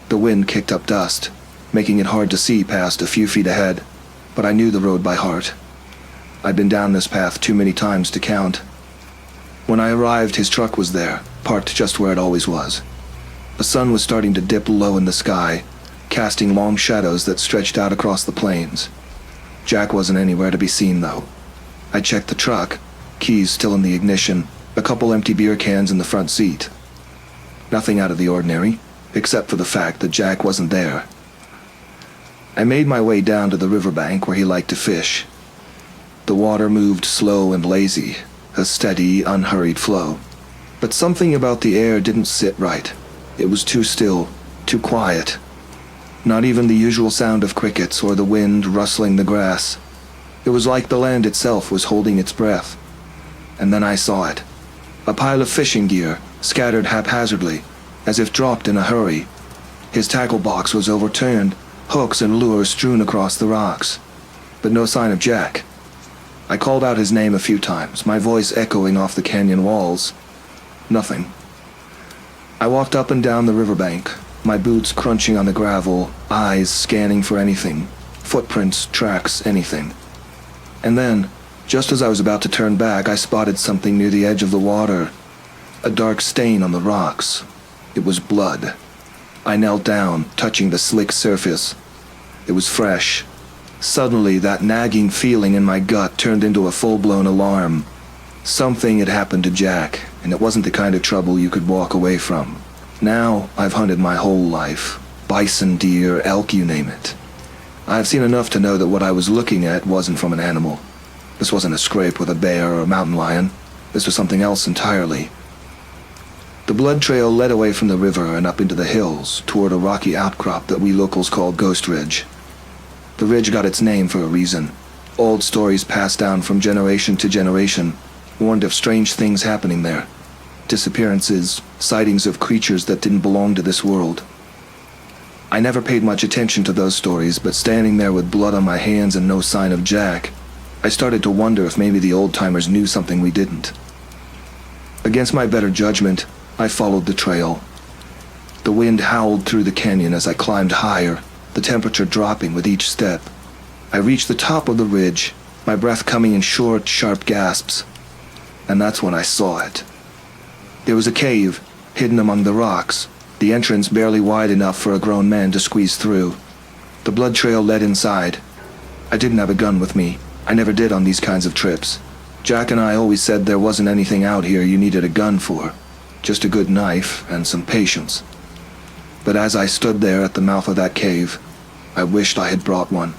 The wind kicked up dust, making it hard to see past a few feet ahead, but I knew the road by heart. I'd been down this path too many times to count. When I arrived, his truck was there, parked just where it always was. The sun was starting to dip low in the sky, casting long shadows that stretched out across the plains. Jack wasn't anywhere to be seen, though. I checked the truck, keys still in the ignition, a couple empty beer cans in the front seat. Nothing out of the ordinary, except for the fact that Jack wasn't there. I made my way down to the riverbank where he liked to fish. The water moved slow and lazy, a steady, unhurried flow. But something about the air didn't sit right. It was too still, too quiet. Not even the usual sound of crickets or the wind rustling the grass. It was like the land itself was holding its breath. And then I saw it. A pile of fishing gear, scattered haphazardly, as if dropped in a hurry. His tackle box was overturned, hooks and lures strewn across the rocks. But no sign of Jack. I called out his name a few times, my voice echoing off the canyon walls. Nothing. I walked up and down the riverbank, my boots crunching on the gravel, eyes scanning for anything, footprints, tracks, anything. And then, just as I was about to turn back, I spotted something near the edge of the water, a dark stain on the rocks. It was blood. I knelt down, touching the slick surface. It was fresh. Suddenly, that nagging feeling in my gut turned into a full-blown alarm. Something had happened to Jack, and it wasn't the kind of trouble you could walk away from. Now, I've hunted my whole life. Bison, deer, elk, you name it. I've seen enough to know that what I was looking at wasn't from an animal. This wasn't a scrape with a bear or a mountain lion. This was something else entirely. The blood trail led away from the river and up into the hills, toward a rocky outcrop that we locals call Ghost Ridge. The ridge got its name for a reason. Old stories passed down from generation to generation warned of strange things happening there. Disappearances, sightings of creatures that didn't belong to this world. I never paid much attention to those stories, but standing there with blood on my hands and no sign of Jack, I started to wonder if maybe the old-timers knew something we didn't. Against my better judgment, I followed the trail. The wind howled through the canyon as I climbed higher, the temperature dropping with each step. I reached the top of the ridge, my breath coming in short, sharp gasps. And that's when I saw it. There was a cave, hidden among the rocks, the entrance barely wide enough for a grown man to squeeze through. The blood trail led inside. I didn't have a gun with me. I never did on these kinds of trips. Jack and I always said there wasn't anything out here you needed a gun for. Just a good knife and some patience. But as I stood there at the mouth of that cave, I wished I had brought one.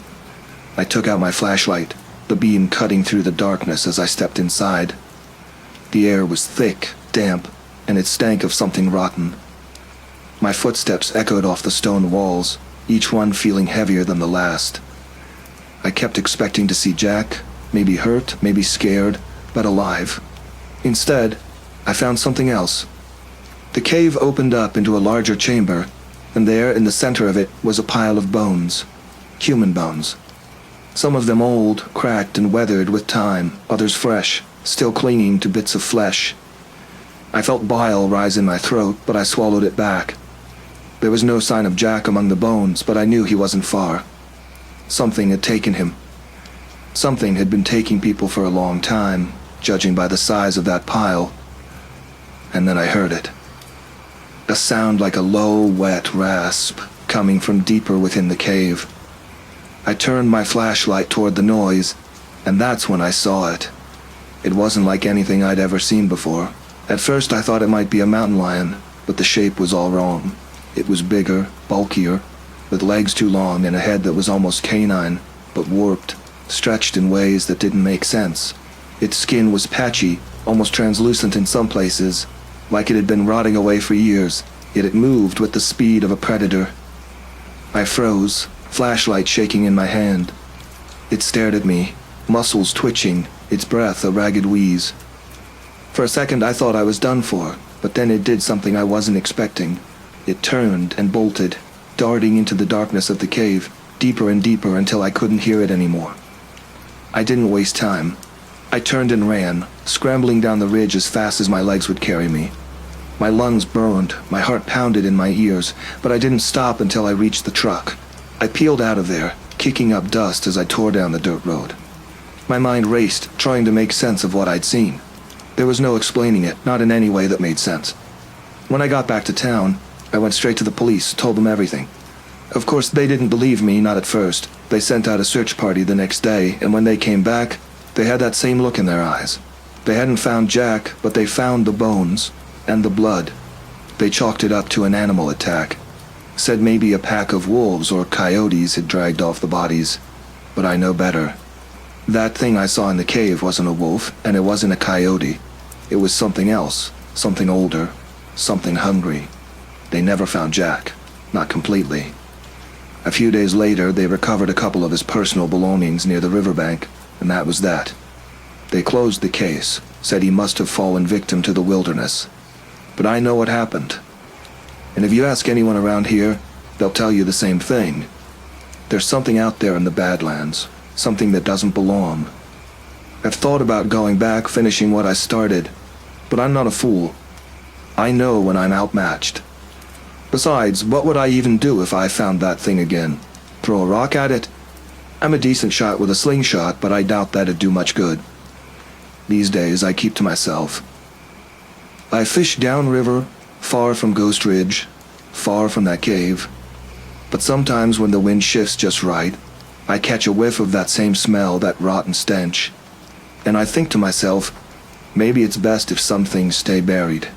I took out my flashlight, the beam cutting through the darkness as I stepped inside. The air was thick, damp, and it stank of something rotten. My footsteps echoed off the stone walls, each one feeling heavier than the last. I kept expecting to see Jack, maybe hurt, maybe scared, but alive. Instead, I found something else. The cave opened up into a larger chamber, and there in the center of it was a pile of bones. Human bones. Some of them old, cracked, and weathered with time, others fresh, still clinging to bits of flesh. I felt bile rise in my throat, but I swallowed it back. There was no sign of Jack among the bones, but I knew he wasn't far. Something had taken him. Something had been taking people for a long time, judging by the size of that pile. And then I heard it. A sound like a low, wet rasp, coming from deeper within the cave. I turned my flashlight toward the noise, and that's when I saw it. It wasn't like anything I'd ever seen before. At first I thought it might be a mountain lion, but the shape was all wrong. It was bigger, bulkier, with legs too long and a head that was almost canine, but warped, stretched in ways that didn't make sense. Its skin was patchy, almost translucent in some places, like it had been rotting away for years, yet it moved with the speed of a predator. I froze, flashlight shaking in my hand. It stared at me, muscles twitching, its breath a ragged wheeze. For a second I thought I was done for, but then it did something I wasn't expecting. It turned and bolted, darting into the darkness of the cave, deeper and deeper until I couldn't hear it anymore. I didn't waste time. I turned and ran, scrambling down the ridge as fast as my legs would carry me. My lungs burned, my heart pounded in my ears, but I didn't stop until I reached the truck. I peeled out of there, kicking up dust as I tore down the dirt road. My mind raced, trying to make sense of what I'd seen. There was no explaining it, not in any way that made sense. When I got back to town, I went straight to the police, told them everything. Of course, they didn't believe me, not at first. They sent out a search party the next day, and when they came back, they had that same look in their eyes. They hadn't found Jack, but they found the bones and the blood. They chalked it up to an animal attack. Said maybe a pack of wolves or coyotes had dragged off the bodies. But I know better. That thing I saw in the cave wasn't a wolf, and it wasn't a coyote. It was something else, something older, something hungry. They never found Jack, not completely. A few days later, they recovered a couple of his personal belongings near the riverbank, and that was that. They closed the case, said he must have fallen victim to the wilderness. But I know what happened. And if you ask anyone around here, they'll tell you the same thing. There's something out there in the Badlands, something that doesn't belong. I've thought about going back, finishing what I started, but I'm not a fool. I know when I'm outmatched. Besides, what would I even do if I found that thing again? Throw a rock at it? I'm a decent shot with a slingshot, but I doubt that'd do much good. These days, I keep to myself. I fish downriver, far from Ghost Ridge, far from that cave. But sometimes when the wind shifts just right, I catch a whiff of that same smell, that rotten stench. And I think to myself, Maybe it's best if some things stay buried.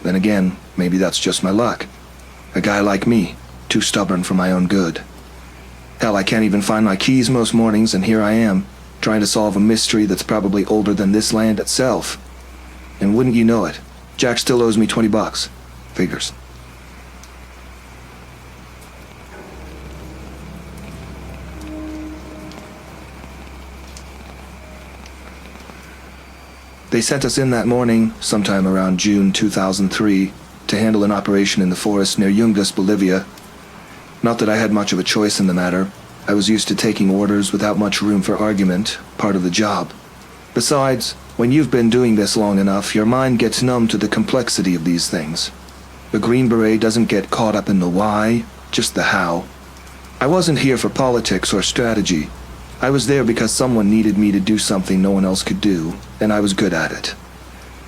Then again, maybe that's just my luck. A guy like me, too stubborn for my own good. Hell, I can't even find my keys most mornings, and here I am, trying to solve a mystery that's probably older than this land itself. And wouldn't you know it, Jack still owes me $20. Figures. They sent us in that morning, sometime around June 2003, to handle an operation in the forest near Yungas, Bolivia. Not that I had much of a choice in the matter. I was used to taking orders without much room for argument, part of the job. Besides, when you've been doing this long enough, your mind gets numb to the complexity of these things. A Green Beret doesn't get caught up in the why, just the how. I wasn't here for politics or strategy. I was there because someone needed me to do something no one else could do, and I was good at it.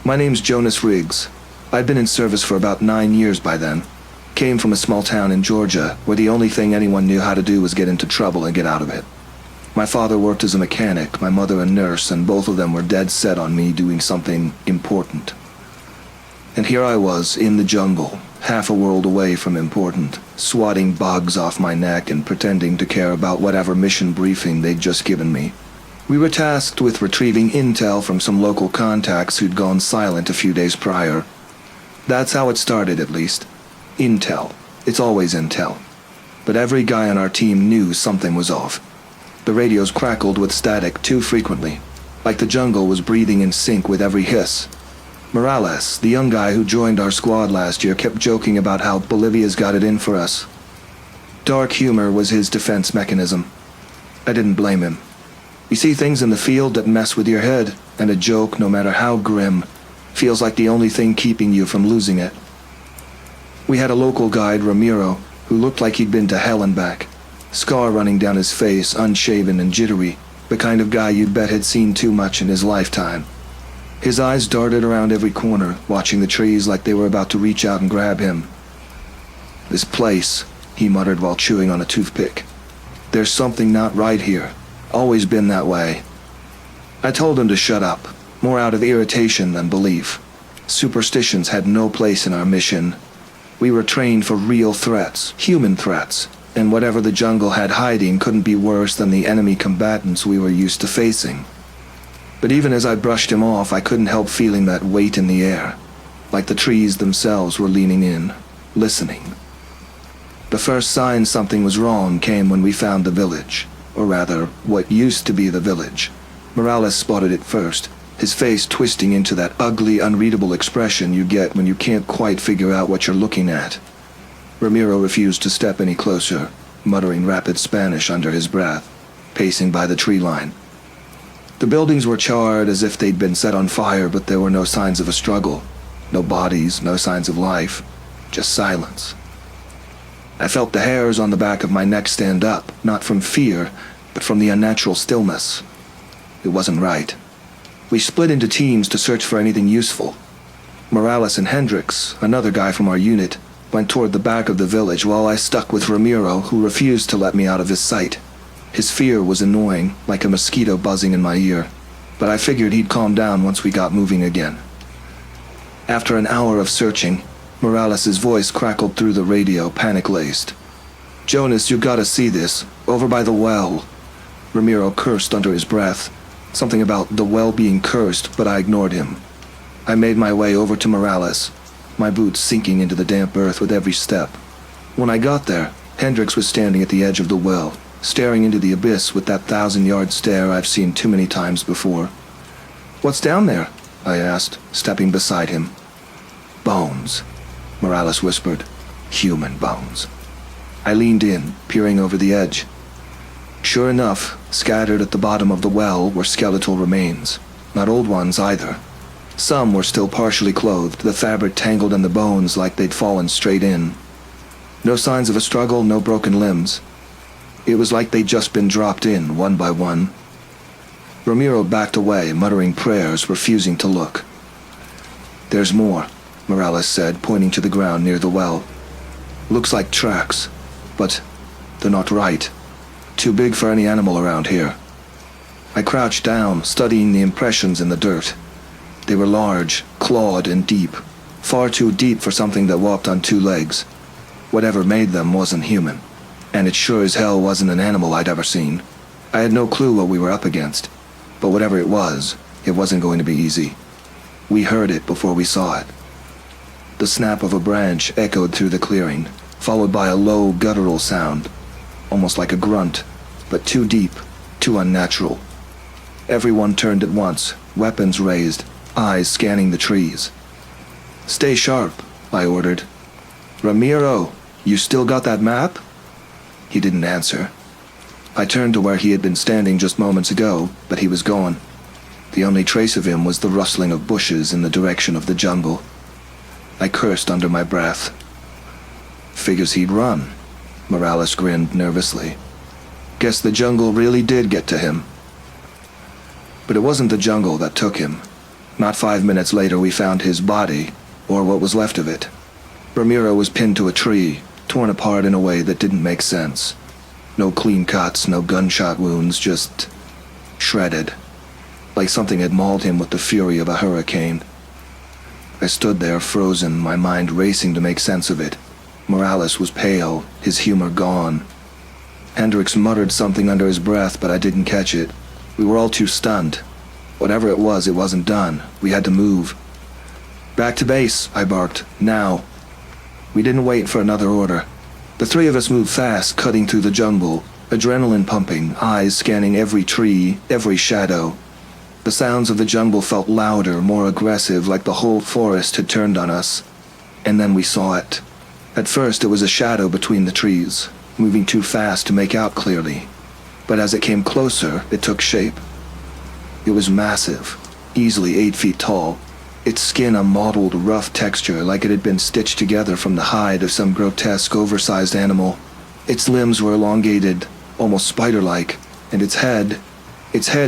My name's Jonas Riggs. I'd been in service for about 9 years by then. Came from a small town in Georgia, where the only thing anyone knew how to do was get into trouble and get out of it. My father worked as a mechanic, my mother a nurse, and both of them were dead set on me doing something important. And here I was, in the jungle, half a world away from important, swatting bugs off my neck and pretending to care about whatever mission briefing they'd just given me. We were tasked with retrieving intel from some local contacts who'd gone silent a few days prior. That's how it started, at least. Intel. It's always intel. But every guy on our team knew something was off. The radios crackled with static too frequently, like the jungle was breathing in sync with every hiss. Morales, the young guy who joined our squad last year, kept joking about how Bolivia's got it in for us. Dark humor was his defense mechanism. I didn't blame him. You see things in the field that mess with your head, and a joke, no matter how grim, feels like the only thing keeping you from losing it. We had a local guide, Ramiro, who looked like he'd been to hell and back. Scar running down his face, unshaven and jittery, the kind of guy you'd bet had seen too much in his lifetime. His eyes darted around every corner, watching the trees like they were about to reach out and grab him. "This place," he muttered while chewing on a toothpick. "There's something not right here. Always been that way." I told him to shut up, more out of irritation than belief. Superstitions had no place in our mission. We were trained for real threats, human threats, and whatever the jungle had hiding couldn't be worse than the enemy combatants we were used to facing. But even as I brushed him off, I couldn't help feeling that weight in the air, like the trees themselves were leaning in, listening. The first sign something was wrong came when we found the village, or rather, what used to be the village. Morales spotted it first, his face twisting into that ugly, unreadable expression you get when you can't quite figure out what you're looking at. Ramiro refused to step any closer, muttering rapid Spanish under his breath, pacing by the tree line. The buildings were charred as if they'd been set on fire, but there were no signs of a struggle. No bodies, no signs of life, just silence. I felt the hairs on the back of my neck stand up, not from fear, but from the unnatural stillness. It wasn't right. We split into teams to search for anything useful. Morales and Hendricks, another guy from our unit, went toward the back of the village while I stuck with Ramiro, who refused to let me out of his sight. His fear was annoying, like a mosquito buzzing in my ear, but I figured he'd calm down once we got moving again. After an hour of searching, Morales' voice crackled through the radio, panic-laced. "Jonas, you gotta see this. Over by the well." Ramiro cursed under his breath. Something about the well being cursed, but I ignored him. I made my way over to Morales, my boots sinking into the damp earth with every step. When I got there, Hendricks was standing at the edge of the well, staring into the abyss with that 1,000-yard stare I've seen too many times before. "What's down there?" I asked, stepping beside him. "Bones," Morales whispered. "Human bones." I leaned in, peering over the edge. Sure enough, scattered at the bottom of the well were skeletal remains. Not old ones either. Some were still partially clothed, the fabric tangled in the bones like they'd fallen straight in. No signs of a struggle, no broken limbs. It was like they'd just been dropped in, one by one. Ramiro backed away, muttering prayers, refusing to look. "There's more," Morales said, pointing to the ground near the well. "Looks like tracks, but they're not right. Too big for any animal around here." I crouched down, studying the impressions in the dirt. They were large, clawed, and deep. Far too deep for something that walked on two legs. Whatever made them wasn't human. And it sure as hell wasn't an animal I'd ever seen. I had no clue what we were up against. But whatever it wasn't going to be easy. We heard it before we saw it. The snap of a branch echoed through the clearing, followed by a low, guttural sound, almost like a grunt, but too deep, too unnatural. Everyone turned at once, weapons raised, eyes scanning the trees. "Stay sharp," I ordered. "Ramiro, you still got that map?" He didn't answer. I turned to where he had been standing just moments ago, but he was gone. The only trace of him was the rustling of bushes in the direction of the jungle. I cursed under my breath. "Figures he'd run." Morales grinned nervously. "Guess the jungle really did get to him." But it wasn't the jungle that took him. Not 5 minutes later we found his body, or what was left of it. Ramiro was pinned to a tree, torn apart in a way that didn't make sense. No clean cuts, no gunshot wounds, just shredded. Like something had mauled him with the fury of a hurricane. I stood there frozen, my mind racing to make sense of it. Morales was pale, his humor gone. Hendricks muttered something under his breath, but I didn't catch it. We were all too stunned. Whatever it wasn't done. We had to move. "Back to base," I barked. "Now." We didn't wait for another order. The three of us moved fast, cutting through the jungle, adrenaline pumping, eyes scanning every tree, every shadow. The sounds of the jungle felt louder, more aggressive, like the whole forest had turned on us. And then we saw it. At first it was a shadow between the trees, moving too fast to make out clearly. But as it came closer, it took shape. It was massive, easily 8 feet tall, its skin a mottled, rough texture like it had been stitched together from the hide of some grotesque, oversized animal. Its limbs were elongated, almost spider-like, and its head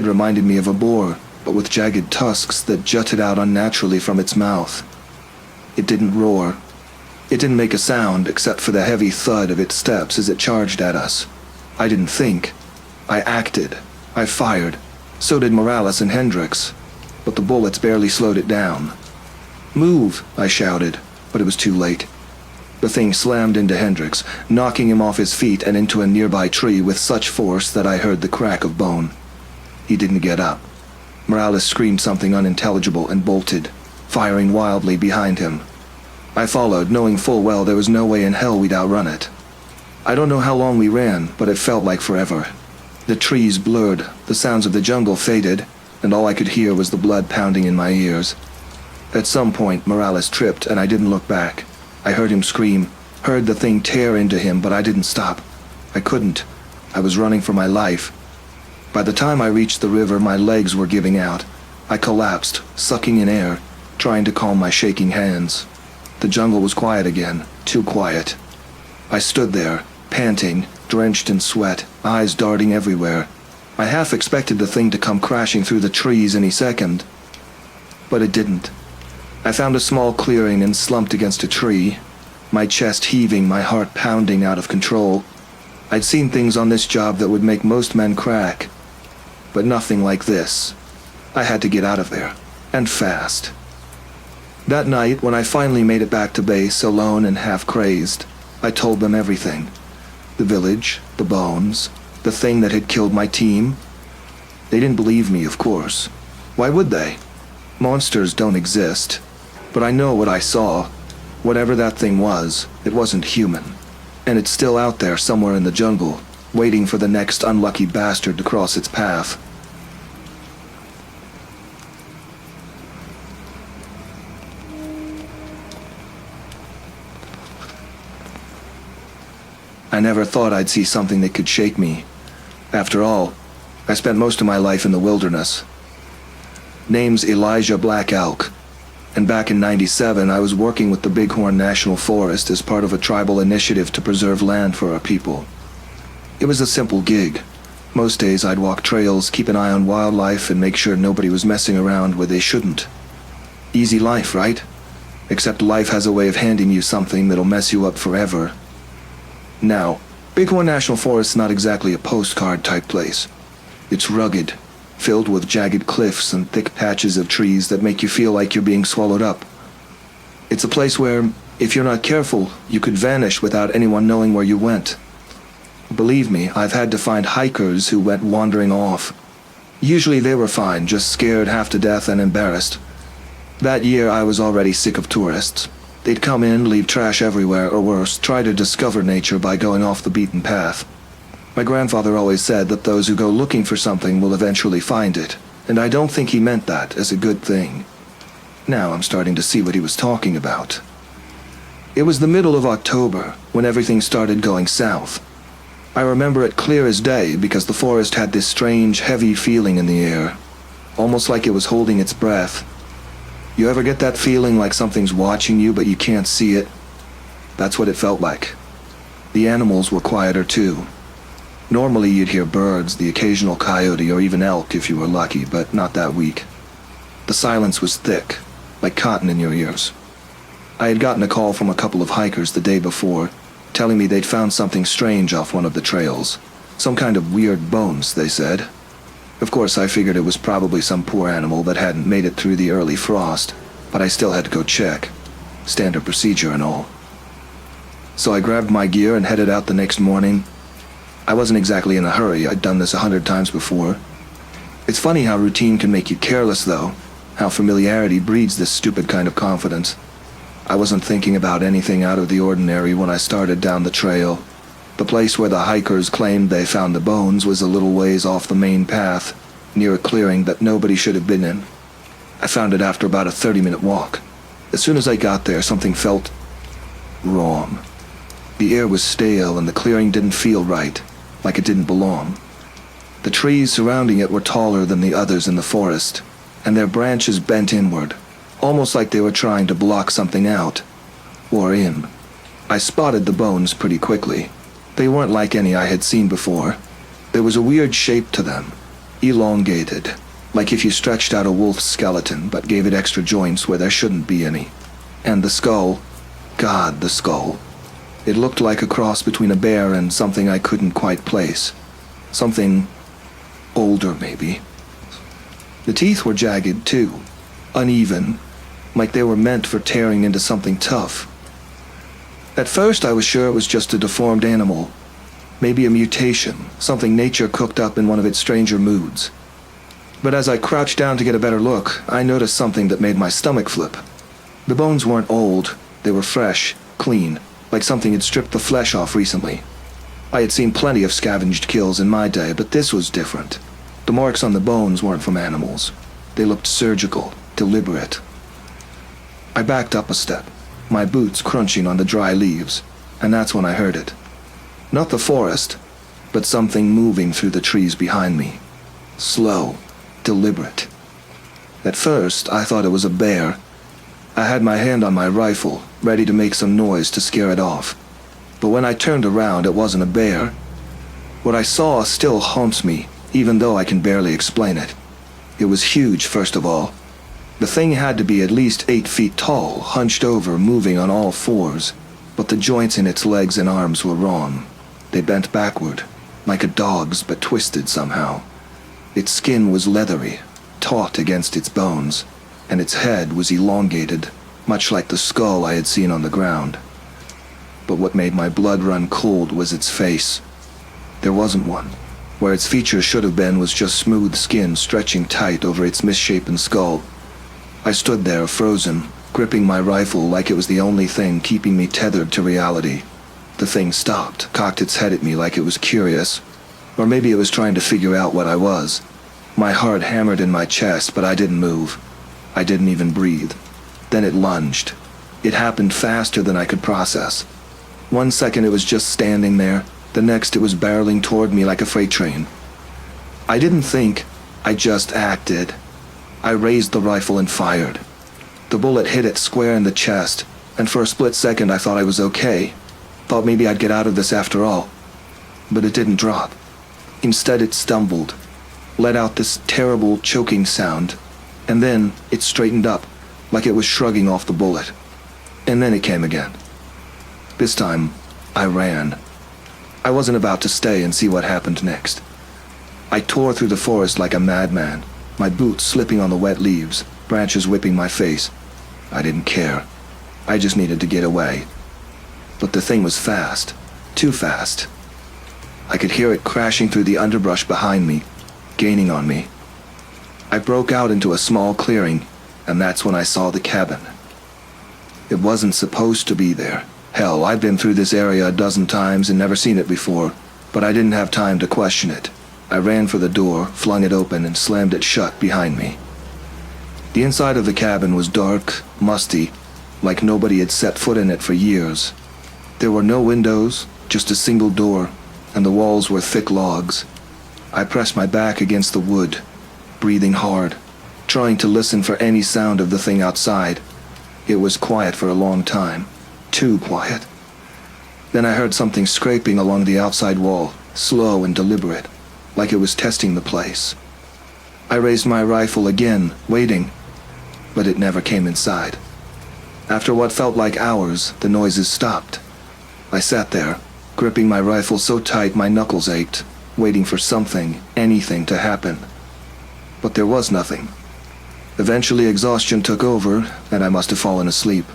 reminded me of a boar, but with jagged tusks that jutted out unnaturally from its mouth. It didn't roar. It didn't make a sound except for the heavy thud of its steps as it charged at us. I didn't think. I acted. I fired. So did Morales and Hendricks. But the bullets barely slowed it down. "Move," I shouted, but it was too late. The thing slammed into Hendricks, knocking him off his feet and into a nearby tree with such force that I heard the crack of bone. He didn't get up. Morales screamed something unintelligible and bolted, firing wildly behind him. I followed, knowing full well there was no way in hell we'd outrun it. I don't know how long we ran, but it felt like forever. The trees blurred, the sounds of the jungle faded, and all I could hear was the blood pounding in my ears. At some point, Morales tripped, and I didn't look back. I heard him scream, heard the thing tear into him, but I didn't stop. I couldn't. I was running for my life. By the time I reached the river, my legs were giving out. I collapsed, sucking in air, trying to calm my shaking hands. The jungle was quiet again, too quiet. I stood there, panting, drenched in sweat, eyes darting everywhere. I half expected the thing to come crashing through the trees any second. But it didn't. I found a small clearing and slumped against a tree, my chest heaving, my heart pounding out of control. I'd seen things on this job that would make most men crack, but nothing like this. I had to get out of there, and fast. That night, when I finally made it back to base, alone and half-crazed, I told them everything. The village, the bones, the thing that had killed my team. They didn't believe me, of course. Why would they? Monsters don't exist. But I know what I saw. Whatever that thing was, it wasn't human. And it's still out there somewhere in the jungle, waiting for the next unlucky bastard to cross its path. I never thought I'd see something that could shake me. After all, I spent most of my life in the wilderness. Name's Elijah Black Elk, and back in '97 I was working with the Bighorn National Forest as part of a tribal initiative to preserve land for our people. It was a simple gig. Most days I'd walk trails, keep an eye on wildlife, and make sure nobody was messing around where they shouldn't. Easy life, right? Except life has a way of handing you something that'll mess you up forever. Now, Bighorn National Forest's not exactly a postcard-type place. It's rugged, filled with jagged cliffs and thick patches of trees that make you feel like you're being swallowed up. It's a place where, if you're not careful, you could vanish without anyone knowing where you went. Believe me, I've had to find hikers who went wandering off. Usually they were fine, just scared half to death and embarrassed. That year I was already sick of tourists. They'd come in, leave trash everywhere, or worse, try to discover nature by going off the beaten path. My grandfather always said that those who go looking for something will eventually find it, and I don't think he meant that as a good thing. Now I'm starting to see what he was talking about. It was the middle of October when everything started going south. I remember it clear as day because the forest had this strange, heavy feeling in the air, almost like it was holding its breath. You ever get that feeling like something's watching you but you can't see it? That's what it felt like. The animals were quieter too. Normally you'd hear birds, the occasional coyote, or even elk if you were lucky, but not that week. The silence was thick, like cotton in your ears. I had gotten a call from a couple of hikers the day before, telling me they'd found something strange off one of the trails. Some kind of weird bones, they said. Of course, I figured it was probably some poor animal that hadn't made it through the early frost, but I still had to go check. Standard procedure and all. So I grabbed my gear and headed out the next morning. I wasn't exactly in a hurry, I'd done this 100 times before. It's funny how routine can make you careless, though. How familiarity breeds this stupid kind of confidence. I wasn't thinking about anything out of the ordinary when I started down the trail. The place where the hikers claimed they found the bones was a little ways off the main path, near a clearing that nobody should have been in. I found it after about a 30-minute walk. As soon as I got there, something felt wrong. The air was stale and the clearing didn't feel right, like it didn't belong. The trees surrounding it were taller than the others in the forest, and their branches bent inward, almost like they were trying to block something out, or in. I spotted the bones pretty quickly. They weren't like any I had seen before. There was a weird shape to them, elongated, like if you stretched out a wolf's skeleton but gave it extra joints where there shouldn't be any. And the skull, God, the skull. It looked like a cross between a bear and something I couldn't quite place. Something older, maybe. The teeth were jagged, too, uneven, like they were meant for tearing into something tough. At first I was sure it was just a deformed animal, maybe a mutation, something nature cooked up in one of its stranger moods. But as I crouched down to get a better look, I noticed something that made my stomach flip. The bones weren't old, they were fresh, clean, like something had stripped the flesh off recently. I had seen plenty of scavenged kills in my day, but this was different. The marks on the bones weren't from animals. They looked surgical, deliberate. I backed up a step, my boots crunching on the dry leaves, and that's when I heard it. Not the forest, but something moving through the trees behind me. Slow, deliberate. At first, I thought it was a bear. I had my hand on my rifle, ready to make some noise to scare it off. But when I turned around, it wasn't a bear. What I saw still haunts me, even though I can barely explain it. It was huge, first of all. The thing had to be at least 8 feet tall, hunched over, moving on all fours. But the joints in its legs and arms were wrong. They bent backward, like a dog's, but twisted somehow. Its skin was leathery, taut against its bones, and its head was elongated, much like the skull I had seen on the ground. But what made my blood run cold was its face. There wasn't one. Where its features should have been was just smooth skin stretching tight over its misshapen skull. I stood there, frozen, gripping my rifle like it was the only thing keeping me tethered to reality. The thing stopped, cocked its head at me like it was curious. Or maybe it was trying to figure out what I was. My heart hammered in my chest, but I didn't move. I didn't even breathe. Then it lunged. It happened faster than I could process. 1 second it was just standing there. The next it was barreling toward me like a freight train. I didn't think, I just acted. I raised the rifle and fired. The bullet hit it square in the chest, and for a split second I thought I was okay. Thought maybe I'd get out of this after all. But it didn't drop. Instead it stumbled, let out this terrible choking sound, and then it straightened up, like it was shrugging off the bullet. And then it came again. This time, I ran. I wasn't about to stay and see what happened next. I tore through the forest like a madman, my boots slipping on the wet leaves, branches whipping my face. I didn't care. I just needed to get away. But the thing was fast. Too fast. I could hear it crashing through the underbrush behind me, gaining on me. I broke out into a small clearing, and that's when I saw the cabin. It wasn't supposed to be there. Hell, I'd been through this area a dozen times and never seen it before, but I didn't have time to question it. I ran for the door, flung it open, and slammed it shut behind me. The inside of the cabin was dark, musty, like nobody had set foot in it for years. There were no windows, just a single door, and the walls were thick logs. I pressed my back against the wood, breathing hard, trying to listen for any sound of the thing outside. It was quiet for a long time, too quiet. Then I heard something scraping along the outside wall, slow and deliberate, like it was testing the place. I raised my rifle again, waiting, but it never came inside. After what felt like hours, the noises stopped. I sat there, gripping my rifle so tight my knuckles ached, waiting for something, anything to happen. But there was nothing. Eventually exhaustion took over, and I must have fallen asleep.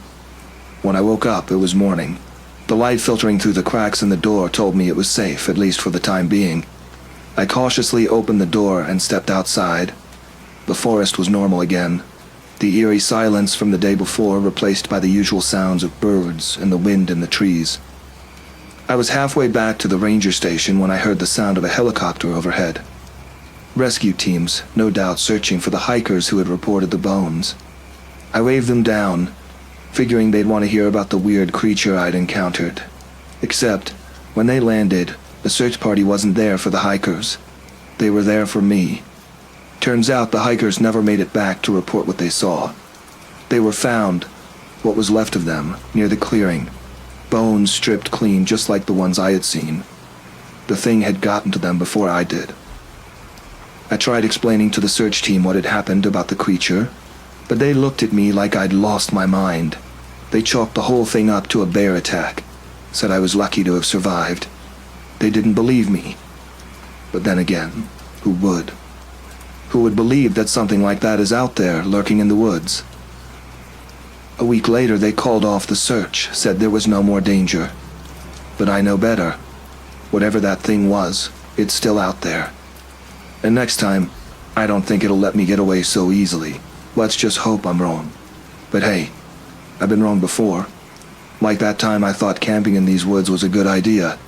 When I woke up, it was morning. The light filtering through the cracks in the door told me it was safe, at least for the time being. I cautiously opened the door and stepped outside. The forest was normal again, the eerie silence from the day before replaced by the usual sounds of birds and the wind in the trees. I was halfway back to the ranger station when I heard the sound of a helicopter overhead. Rescue teams, no doubt searching for the hikers who had reported the bones. I waved them down, figuring they'd want to hear about the weird creature I'd encountered. Except, when they landed, the search party wasn't there for the hikers. They were there for me. Turns out the hikers never made it back to report what they saw. They were found, what was left of them, near the clearing. Bones stripped clean just like the ones I had seen. The thing had gotten to them before I did. I tried explaining to the search team what had happened about the creature, but they looked at me like I'd lost my mind. They chalked the whole thing up to a bear attack, said I was lucky to have survived. They didn't believe me. But then again, who would? Who would believe that something like that is out there, lurking in the woods? A week later, they called off the search, said there was no more danger. But I know better. Whatever that thing was, it's still out there. And next time, I don't think it'll let me get away so easily. Let's just hope I'm wrong. But hey, I've been wrong before. Like that time I thought camping in these woods was a good idea.